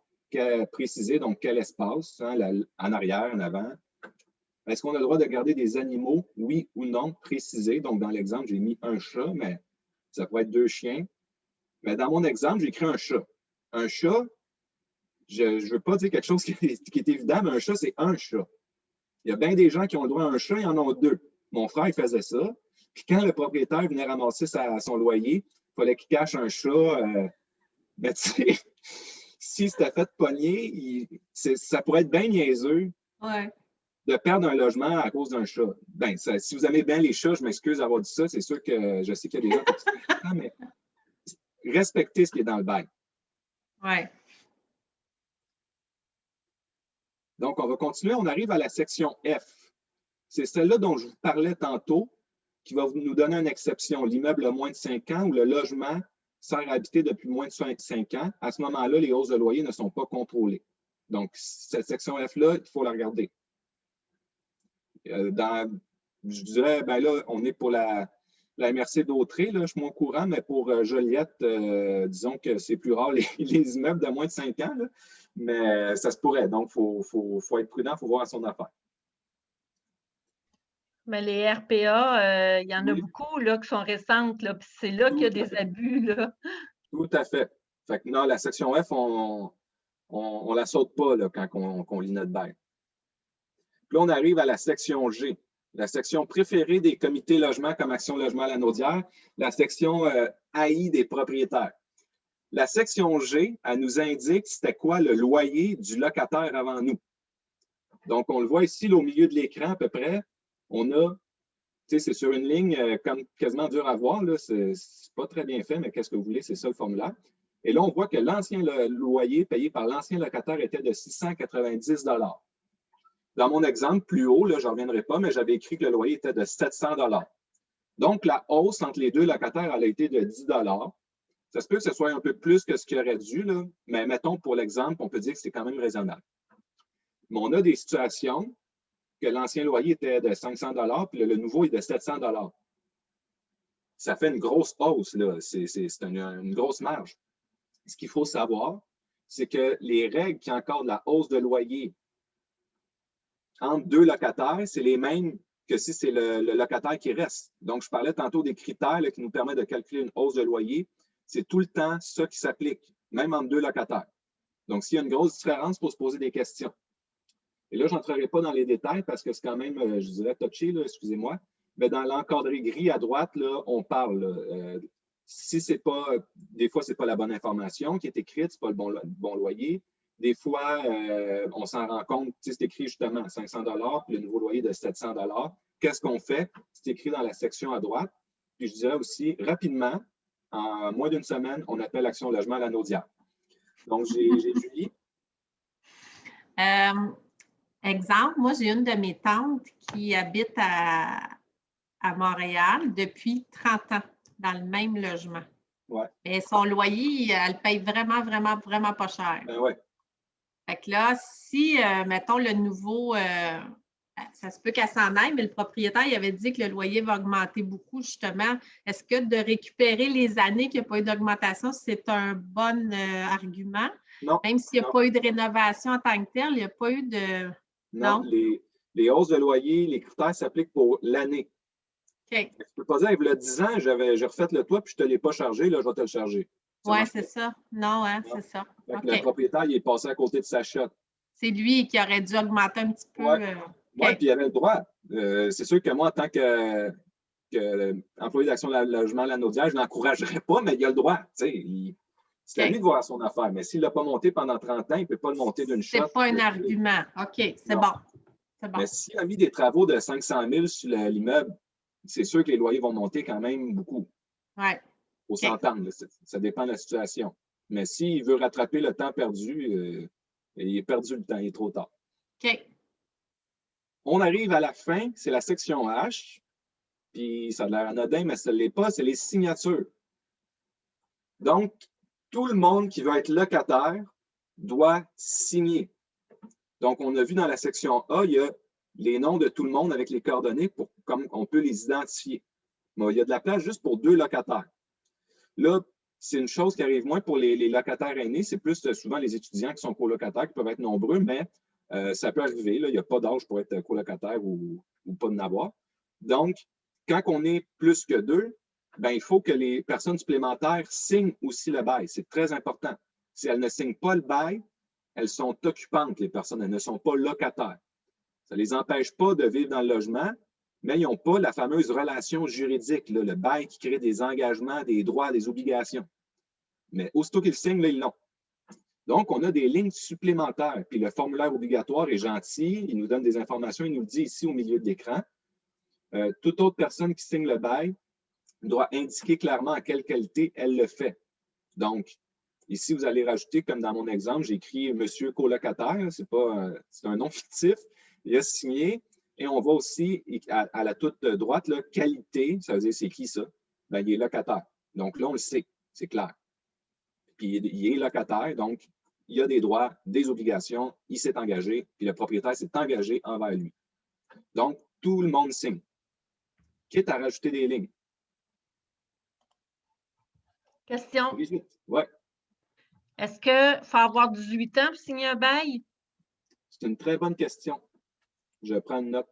Préciser, donc, quel espace, hein, en arrière, en avant. Est-ce qu'on a le droit de garder des animaux? Oui ou non, préciser. Donc, dans l'exemple, j'ai mis un chat, mais ça pourrait être 2 chiens. Mais dans mon exemple, j'ai écrit un chat. Un chat, je ne veux pas dire quelque chose qui est évident, mais un chat, c'est un chat. Il y a bien des gens qui ont le droit à un chat, ils en ont 2. Mon frère, il faisait ça. Puis quand le propriétaire venait ramasser son loyer, il fallait qu'il cache un chat. Mais tu sais, si c'était fait pogner, ça pourrait être bien niaiseux. Ouais. De perdre un logement à cause d'un chat. Ben, si vous aimez bien les chats, je m'excuse d'avoir dit ça. C'est sûr que je sais qu'il y a des gens qui sont mais respectez ce qui est dans le bail. Ouais. Donc, on va continuer. On arrive à la section F. C'est celle-là dont je vous parlais tantôt, qui va nous donner une exception. L'immeuble a moins de 5 ans ou le logement sert à habiter depuis moins de 5 ans. À ce moment-là, les hausses de loyer ne sont pas contrôlées. Donc, cette section F-là, il faut la regarder. Je dirais, ben là, on est pour la MRC d'Autré, là, je suis moins au courant, mais pour Joliette, disons que c'est plus rare les immeubles de moins de 5 ans, là, mais ça se pourrait. Donc, il faut être prudent, il faut voir à son affaire. Mais les RPA, il y en a beaucoup là, qui sont récentes, là, puis c'est là qu'il y a des abus. Là. Tout à fait. Fait que non, la section F, on la saute pas là, quand on lit notre bail. Puis là, on arrive à la section G, la section préférée des comités logement comme Action Logement Lanaudière, la section AI des propriétaires. La section G, elle nous indique c'était quoi le loyer du locataire avant nous. Donc, on le voit ici, là, au milieu de l'écran à peu près, on a, tu sais, c'est sur une ligne comme quasiment dur à voir, là, c'est pas très bien fait, mais qu'est-ce que vous voulez, c'est ça le formulaire. Et là, on voit que l'ancien loyer payé par l'ancien locataire était de 690 $. Dans mon exemple, plus haut, je ne reviendrai pas, mais j'avais écrit que le loyer était de 700 $. Donc, la hausse entre les deux locataires, elle a été de 10 $. Ça se peut que ce soit un peu plus que ce qu'il aurait dû, là, mais mettons pour l'exemple, on peut dire que c'est quand même raisonnable. Mais on a des situations que l'ancien loyer était de 500 $, puis le nouveau est de 700 $. Ça fait une grosse hausse, là. C'est une grosse marge. Ce qu'il faut savoir, c'est que les règles qui encadrent la hausse de loyer entre 2 locataires, c'est les mêmes que si c'est le locataire qui reste. Donc, je parlais tantôt des critères là, qui nous permettent de calculer une hausse de loyer. C'est tout le temps ça qui s'applique, même entre 2 locataires. Donc, s'il y a une grosse différence, il faut se poser des questions. Et là, je n'entrerai pas dans les détails parce que c'est quand même, je dirais, touché, excusez-moi. Mais dans l'encadré gris à droite, là, on parle. Là, si c'est pas, des fois, ce n'est pas la bonne information qui est écrite, ce n'est pas le bon loyer. Des fois, on s'en rend compte, c'est écrit justement 500 $, puis le nouveau loyer de 700 $. Qu'est-ce qu'on fait? C'est écrit dans la section à droite. Puis je dirais aussi, rapidement, en moins d'une semaine, on appelle Action Logement à la Naudière. Donc, j'ai Julie. Exemple, moi, j'ai une de mes tantes qui habite à Montréal depuis 30 ans, dans le même logement. Ouais. Et son loyer, elle paye vraiment, vraiment, vraiment pas cher. Ben ouais. Fait que là, si, mettons, le nouveau, ça se peut qu'elle s'en aille, mais le propriétaire, il avait dit que le loyer va augmenter beaucoup, justement. Est-ce que de récupérer les années qu'il n'y a pas eu d'augmentation, c'est un bon argument? Non. Même s'il n'y a pas eu de rénovation en tant que tel, il n'y a pas eu de… Non, les hausses de loyer, les critères s'appliquent pour l'année. OK. Tu ne peux pas dire, il y a 10 ans, j'ai refait le toit puis je ne te l'ai pas chargé, là, je vais te le charger. Oui, c'est ça. Non, hein, c'est ça. Okay. Le propriétaire, il est passé à côté de sa shot. C'est lui qui aurait dû augmenter un petit peu. Oui, puis il avait le droit. C'est sûr que moi, en tant qu'employé d'Action Logement à la Naudière, je ne l'encouragerais pas, mais il a le droit. C'est à lui de voir son affaire. Mais s'il ne l'a pas monté pendant 30 ans, il ne peut pas le monter d'une shot. C'est pas un argument. OK, c'est bon. Mais s'il a mis des travaux de 500 000 sur l'immeuble, c'est sûr que les loyers vont monter quand même beaucoup. Oui. Il faut s'entendre. Ça dépend de la situation. Mais s'il veut rattraper le temps perdu, il est perdu le temps, il est trop tard. OK. On arrive à la fin, c'est la section H. Puis ça a l'air anodin, mais ça ne l'est pas, c'est les signatures. Donc, tout le monde qui veut être locataire doit signer. Donc, on a vu dans la section A, il y a les noms de tout le monde avec les coordonnées comme on peut les identifier. Mais il y a de la place juste pour 2 locataires. Là, c'est une chose qui arrive moins pour les locataires aînés. C'est plus souvent les étudiants qui sont colocataires qui peuvent être nombreux, mais ça peut arriver. Là, il n'y a pas d'âge pour être colocataire ou pas de n'avoir. Donc, quand on est plus que 2, ben, il faut que les personnes supplémentaires signent aussi le bail. C'est très important. Si elles ne signent pas le bail, elles sont occupantes, les personnes. Elles ne sont pas locataires. Ça ne les empêche pas de vivre dans le logement, mais ils n'ont pas la fameuse relation juridique, là, le bail qui crée des engagements, des droits, des obligations. Mais aussitôt qu'ils signent, là, ils l'ont. Donc, on a des lignes supplémentaires. Puis le formulaire obligatoire est gentil, il nous donne des informations, il nous le dit ici au milieu de l'écran. Toute autre personne qui signe le bail doit indiquer clairement à quelle qualité elle le fait. Donc, ici, vous allez rajouter, comme dans mon exemple, j'ai écrit « Monsieur colocataire », c'est un nom fictif, il a signé, et on voit aussi à la toute droite, là, « Qualité », ça veut dire c'est qui ça? Ben, il est locataire. Donc là, on le sait, c'est clair. Puis il est locataire, donc il a des droits, des obligations, il s'est engagé, puis le propriétaire s'est engagé envers lui. Donc, tout le monde signe, quitte à rajouter des lignes. Question. Oui. Est-ce qu'il faut avoir 18 ans pour signer un bail? C'est une très bonne question. Je prends une note.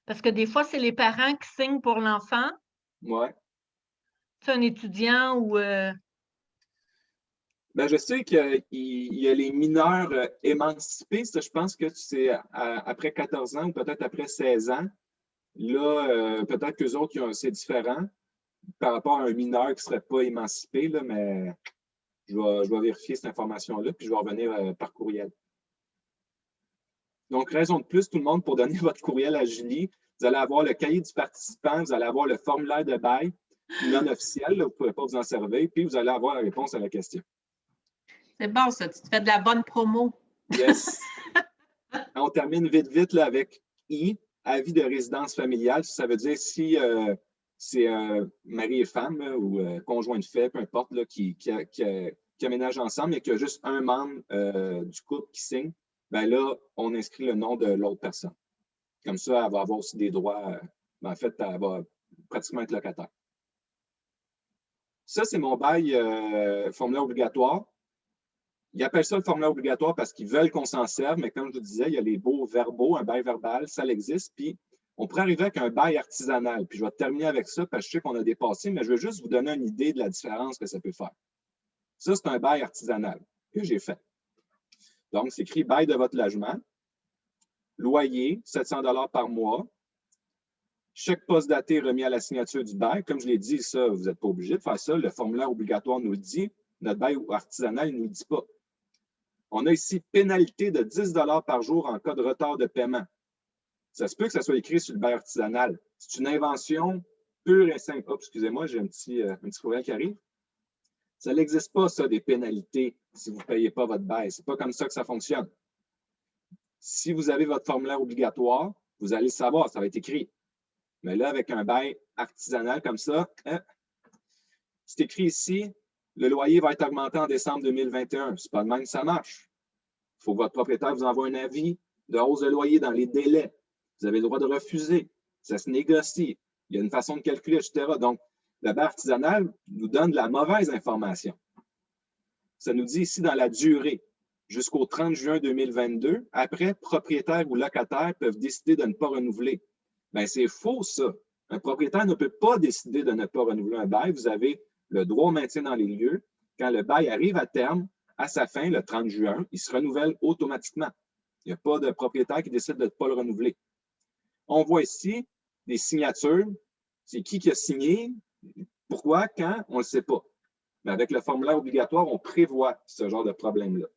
Parce que des fois, c'est les parents qui signent pour l'enfant. Oui. C'est un étudiant ou… Ben, je sais qu'il y a les mineurs émancipés. Ça, je pense que c'est après 14 ans ou peut-être après 16 ans. Là, peut-être qu'eux autres, c'est différent par rapport à un mineur qui ne serait pas émancipé, là, mais je vais vérifier cette information-là, puis je vais revenir par courriel. Donc, raison de plus, tout le monde, pour donner votre courriel à Julie, vous allez avoir le cahier du participant, vous allez avoir le formulaire de bail non officiel, là, vous ne pourrez pas vous en servir, puis vous allez avoir la réponse à la question. C'est bon, ça. Tu te fais de la bonne promo. Yes. On termine vite là, avec I, avis de résidence familiale. Ça veut dire si c'est mari et femme ou conjoint de fait, peu importe, là, qui aménagent ensemble et qu'il y a juste un membre du couple qui signe, bien là, on inscrit le nom de l'autre personne. Comme ça, elle va avoir aussi des droits. En fait, elle va pratiquement être locataire. Ça, c'est mon bail formulaire obligatoire. Ils appellent ça le formulaire obligatoire parce qu'ils veulent qu'on s'en serve, mais comme je vous disais, il y a les beaux verbaux, un bail verbal, ça existe. Puis, on pourrait arriver avec un bail artisanal. Puis, je vais terminer avec ça parce que je sais qu'on a dépassé, mais je veux juste vous donner une idée de la différence que ça peut faire. Ça, c'est un bail artisanal que j'ai fait. Donc, c'est écrit bail de votre logement, loyer, 700 $ par mois, Chèque post-daté remis à la signature du bail. Comme je l'ai dit, ça, vous n'êtes pas obligé de faire ça. Le formulaire obligatoire nous le dit. Notre bail artisanal, il ne nous le dit pas. On a ici pénalité de 10 $ par jour en cas de retard de paiement. Ça se peut que ça soit écrit sur le bail artisanal. C'est une invention pure et simple. Oh, excusez-moi, j'ai un petit courriel qui arrive. Ça n'existe pas, ça, des pénalités si vous ne payez pas votre bail. Ce n'est pas comme ça que ça fonctionne. Si vous avez votre formulaire obligatoire, vous allez le savoir, ça va être écrit. Mais là, avec un bail artisanal comme ça, c'est écrit ici, le loyer va être augmenté en décembre 2021. Ce n'est pas de même que ça marche. Il faut que votre propriétaire vous envoie un avis de hausse de loyer dans les délais. Vous avez le droit de refuser. Ça se négocie. Il y a une façon de calculer, etc. Donc, le bail artisanal nous donne de la mauvaise information. Ça nous dit ici dans la durée, jusqu'au 30 juin 2022, après, propriétaires ou locataires peuvent décider de ne pas renouveler. Bien, c'est faux, ça. Un propriétaire ne peut pas décider de ne pas renouveler un bail. Vous avez le droit au maintien dans les lieux. Quand le bail arrive à terme, à sa fin, le 30 juin, il se renouvelle automatiquement. Il n'y a pas de propriétaire qui décide de ne pas le renouveler. On voit ici des signatures. C'est qui a signé? Pourquoi? Quand? On ne le sait pas. Mais avec le formulaire obligatoire, on prévoit ce genre de problème-là.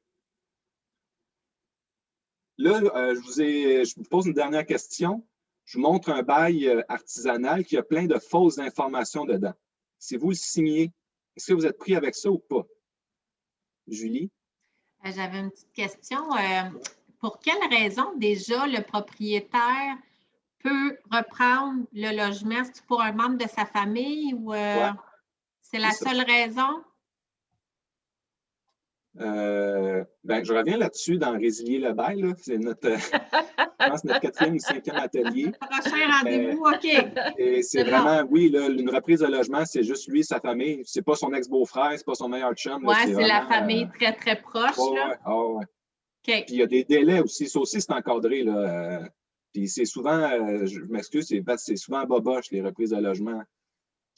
Là, je vous pose une dernière question. Je vous montre un bail artisanal qui a plein de fausses informations dedans. Si vous le signez, est-ce que vous êtes pris avec ça ou pas? Julie? J'avais une petite question. Pour quelle raison déjà le propriétaire peut reprendre le logement? C'est pour un membre de sa famille ou c'est la seule raison? Ben, je reviens là-dessus dans Résilier le bail. C'est notre, je pense, notre 4e ou 5e atelier. Prochain rendez-vous, OK. Et c'est vraiment, oui, là, une reprise de logement, c'est juste lui, sa famille. C'est pas son ex-beau-frère, c'est pas son meilleur chum. Oui, c'est la famille très, très proche. Ouais. OK. Puis il y a des délais aussi. Ça aussi, c'est encadré. Là. Puis c'est souvent, je m'excuse, c'est souvent boboche, les reprises de logement.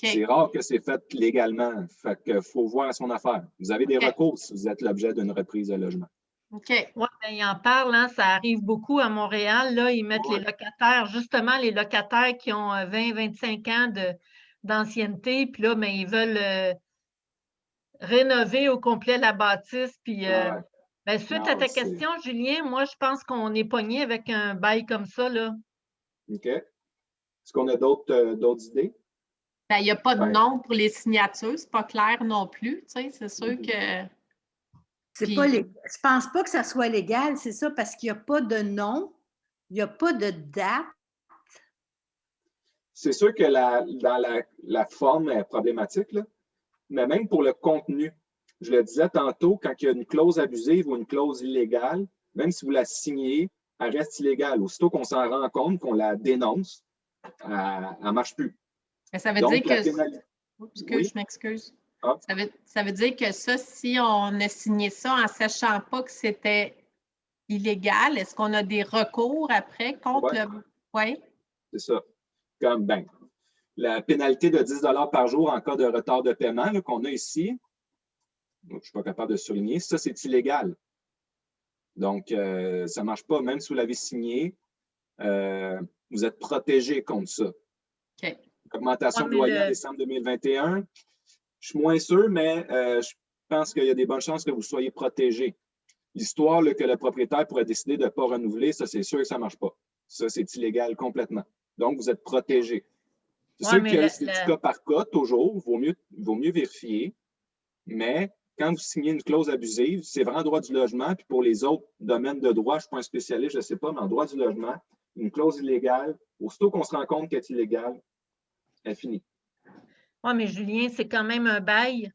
Okay. C'est rare que c'est fait légalement. Fait qu'il faut voir son affaire. Vous avez des recours si vous êtes l'objet d'une reprise de logement. OK. Oui, ben, ils en parlent, hein, ça arrive beaucoup à Montréal. Là, ils mettent les locataires, justement les locataires qui ont 20-25 ans d'ancienneté, puis là, ben, ils veulent rénover au complet la bâtisse. Puis, ben, suite à ta question, Julien, moi, je pense qu'on est pogné avec un bail comme ça, là. OK. Est-ce qu'on a d'autres idées? Ben, il n'y a pas de nom pour les signatures, c'est pas clair non plus, tu sais, c'est sûr que... Je pense pas que ça soit légal, c'est ça, parce qu'il n'y a pas de nom, il n'y a pas de date. C'est sûr que dans la forme est problématique, là, mais même pour le contenu, je le disais tantôt, quand il y a une clause abusive ou une clause illégale, même si vous la signez, elle reste illégale. Aussitôt qu'on s'en rend compte, qu'on la dénonce, elle ne marche plus. Mais ça veut dire que... Je m'excuse. Ah. Ça veut dire que ça, si on a signé ça en ne sachant pas que c'était illégal, est-ce qu'on a des recours après contre le... Oui. C'est ça. Comme, la pénalité de 10 $ par jour en cas de retard de paiement qu'on a ici, je ne suis pas capable de souligner, ça, c'est illégal. Donc, ça ne marche pas. Même si vous l'avez signé, vous êtes protégé contre ça. OK. Augmentation de loyer en décembre 2021, je suis moins sûr, mais je pense qu'il y a des bonnes chances que vous soyez protégé. L'histoire que le propriétaire pourrait décider de ne pas renouveler, ça, c'est sûr que ça ne marche pas. Ça, c'est illégal complètement. Donc, vous êtes protégé. C'est sûr que c'est du cas par cas, toujours. Il vaut mieux vérifier. Mais quand vous signez une clause abusive, c'est vraiment droit du logement. Puis pour les autres domaines de droit, je ne suis pas un spécialiste, je ne sais pas, mais en droit du logement, une clause illégale, aussitôt qu'on se rend compte qu'elle est illégale, elle finit. Oui, mais Julien, c'est quand même un bail.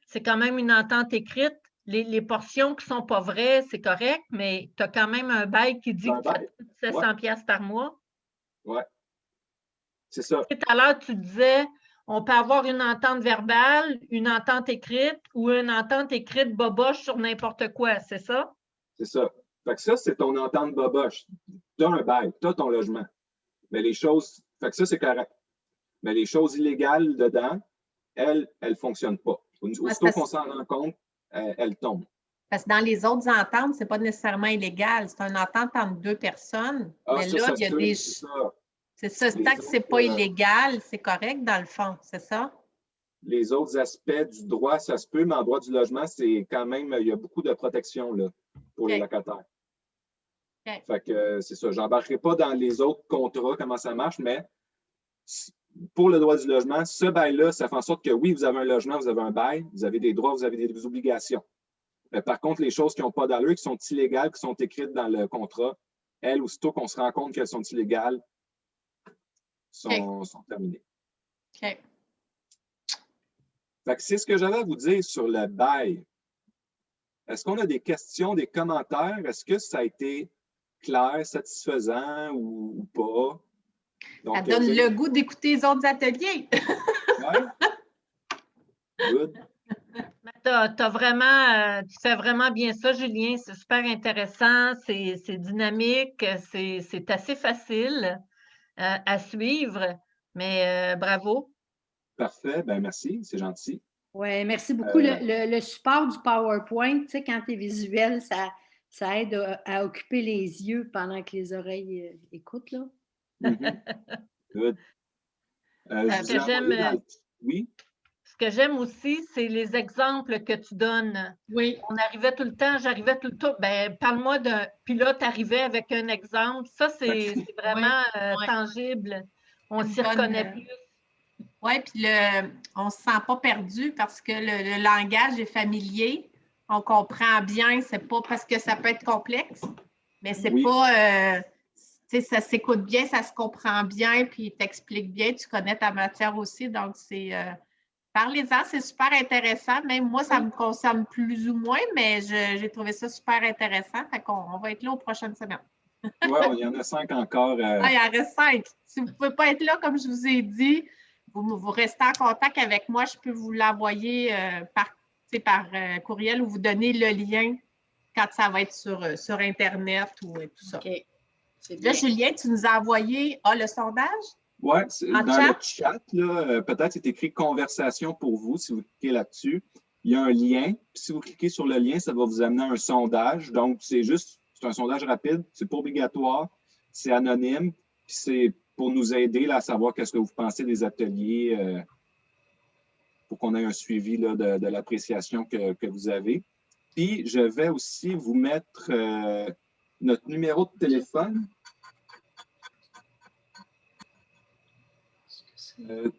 C'est quand même une entente écrite. Les portions qui ne sont pas vraies, c'est correct, mais tu as quand même un bail qui dit que ça coûte 700 $ par mois. Oui, c'est ça. Tout à l'heure, tu disais, on peut avoir une entente verbale, une entente écrite ou une entente écrite boboche sur n'importe quoi, c'est ça? C'est ça. Fait que ça, c'est ton entente boboche. Tu as un bail, tu as ton logement. Mais les choses, fait que ça, c'est correct. Mais les choses illégales dedans, elles ne fonctionnent pas. Aussitôt qu'on s'en rend compte, elles tombent. Parce que dans les autres ententes, ce n'est pas nécessairement illégal. C'est une entente entre deux personnes. Mais là, il y a des... C'est ça, tant que ce n'est pas illégal, c'est correct dans le fond, c'est ça? Les autres aspects du droit, ça se peut, mais en droit du logement, c'est quand même, il y a beaucoup de protection là, pour les locataires. Fait que c'est ça. Je n'embarquerai pas dans les autres contrats, comment ça marche, mais pour le droit du logement, ce bail-là, ça fait en sorte que oui, vous avez un logement, vous avez un bail, vous avez des droits, vous avez des obligations. Mais par contre, les choses qui n'ont pas d'allure, qui sont illégales, qui sont écrites dans le contrat, elles, aussitôt qu'on se rend compte qu'elles sont illégales, sont terminées. OK. Fait que c'est ce que j'avais à vous dire sur le bail. Est-ce qu'on a des questions, des commentaires? Est-ce que ça a été clair, satisfaisant ou pas? Donc, ça donne le goût d'écouter les autres ateliers. Ouais. Good. Tu fais vraiment bien ça, Julien. C'est super intéressant, c'est dynamique, c'est assez facile à suivre, mais bravo. Parfait, ben merci, c'est gentil. Oui, merci beaucoup. Le support du PowerPoint, tu sais, quand tu es visuel, ça aide à occuper les yeux pendant que les oreilles écoutent, là. Good. Oui? Ce que j'aime aussi, c'est les exemples que tu donnes. Oui. J'arrivais tout le temps. Ben, parle-moi d'un. Puis là, tu arrivais avec un exemple. Ça, c'est vraiment tangible. On s'y reconnaît plus. Oui, puis on ne se sent pas perdu parce que le langage est familier. On comprend bien. C'est pas parce que ça peut être complexe, mais c'est pas. Tu sais, ça s'écoute bien, ça se comprend bien, puis t'explique bien. Tu connais ta matière aussi. Donc, c'est. Parlez-en, c'est super intéressant. Même moi, ça me concerne plus ou moins, mais j'ai trouvé ça super intéressant. Fait qu'on va être là aux prochaines semaines. Oui, il y en a 5 encore. Il en reste 5. Si vous ne pouvez pas être là, comme je vous ai dit, vous restez en contact avec moi. Je peux vous l'envoyer par courriel ou vous donner le lien quand ça va être sur Internet ou tout ça. OK. Là, Julien, tu nous as envoyé le sondage? Oui, dans le chat, peut-être c'est écrit « Conversation pour vous » si vous cliquez là-dessus. Il y a un lien. Puis si vous cliquez sur le lien, ça va vous amener à un sondage. Donc, c'est un sondage rapide. C'est pas obligatoire. C'est anonyme. Puis c'est pour nous aider là, à savoir qu'est-ce que vous pensez des ateliers pour qu'on ait un suivi là, de l'appréciation que vous avez. Puis, je vais aussi vous mettre notre numéro de téléphone.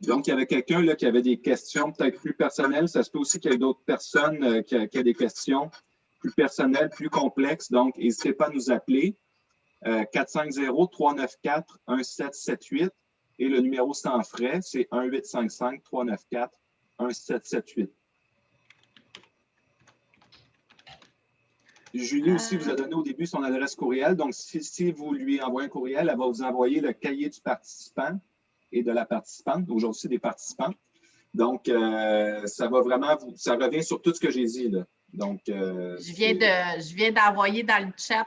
Donc, il y avait quelqu'un qui avait des questions peut-être plus personnelles. Ça se peut aussi qu'il y ait d'autres personnes qui aient des questions plus personnelles, plus complexes. Donc, n'hésitez pas à nous appeler. 450-394-1778 et le numéro sans frais, c'est 1-855-394-1778. Julie aussi vous a donné au début son adresse courriel. Donc, si vous lui envoyez un courriel, elle va vous envoyer le cahier du participant et de la participante, aujourd'hui c'est des participantes. Donc, ça va vraiment, ça revient sur tout ce que j'ai dit là. Donc, je viens d'envoyer dans le chat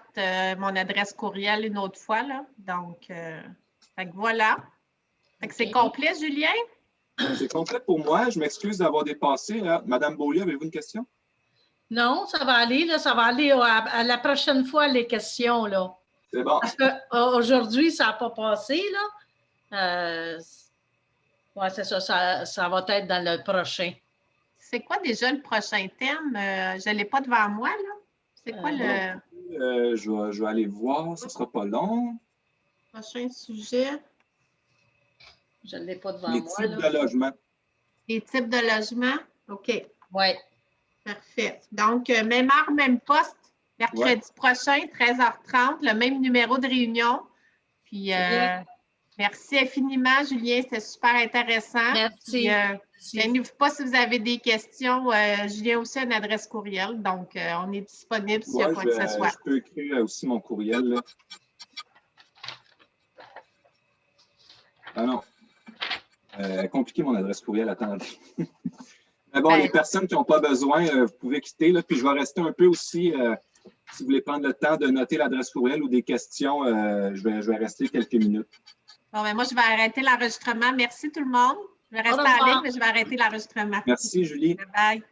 mon adresse courriel une autre fois là. Donc, fait que voilà. Fait que c'est complet, Julien? C'est complet pour moi. Je m'excuse d'avoir dépassé. Là. Madame Beaulieu, avez-vous une question? Non, ça va aller, là, ça va aller à la prochaine fois, les questions, là. C'est bon. Parce qu'aujourd'hui, ça n'a pas passé, là. Oui, c'est ça, ça va être dans le prochain. C'est quoi déjà le prochain thème? Je ne l'ai pas devant moi, là. C'est quoi je vais aller voir, ce ne sera pas long. Prochain sujet? Je ne l'ai pas devant moi. Les types de logement. Les types de logement? OK. Oui. Parfait. Donc, même heure, même poste, mercredi prochain, 13h30, le même numéro de réunion. Puis, merci infiniment, Julien. C'était super intéressant. Merci. Gênez-vous pas si vous avez des questions. Julien a aussi une adresse courriel. Donc, on est disponible s'il y a quoi que ce soit. Je peux écrire aussi mon courriel. Là. Ah non. Compliqué mon adresse courriel. Attendez. Mais bon, les personnes qui n'ont pas besoin, vous pouvez quitter. Là, puis je vais rester un peu aussi, si vous voulez prendre le temps de noter l'adresse courriel ou des questions, je vais rester quelques minutes. Bon, ben moi, je vais arrêter l'enregistrement. Merci tout le monde. Je vais rester en ligne, mais je vais arrêter l'enregistrement. Merci, Julie. Bye bye.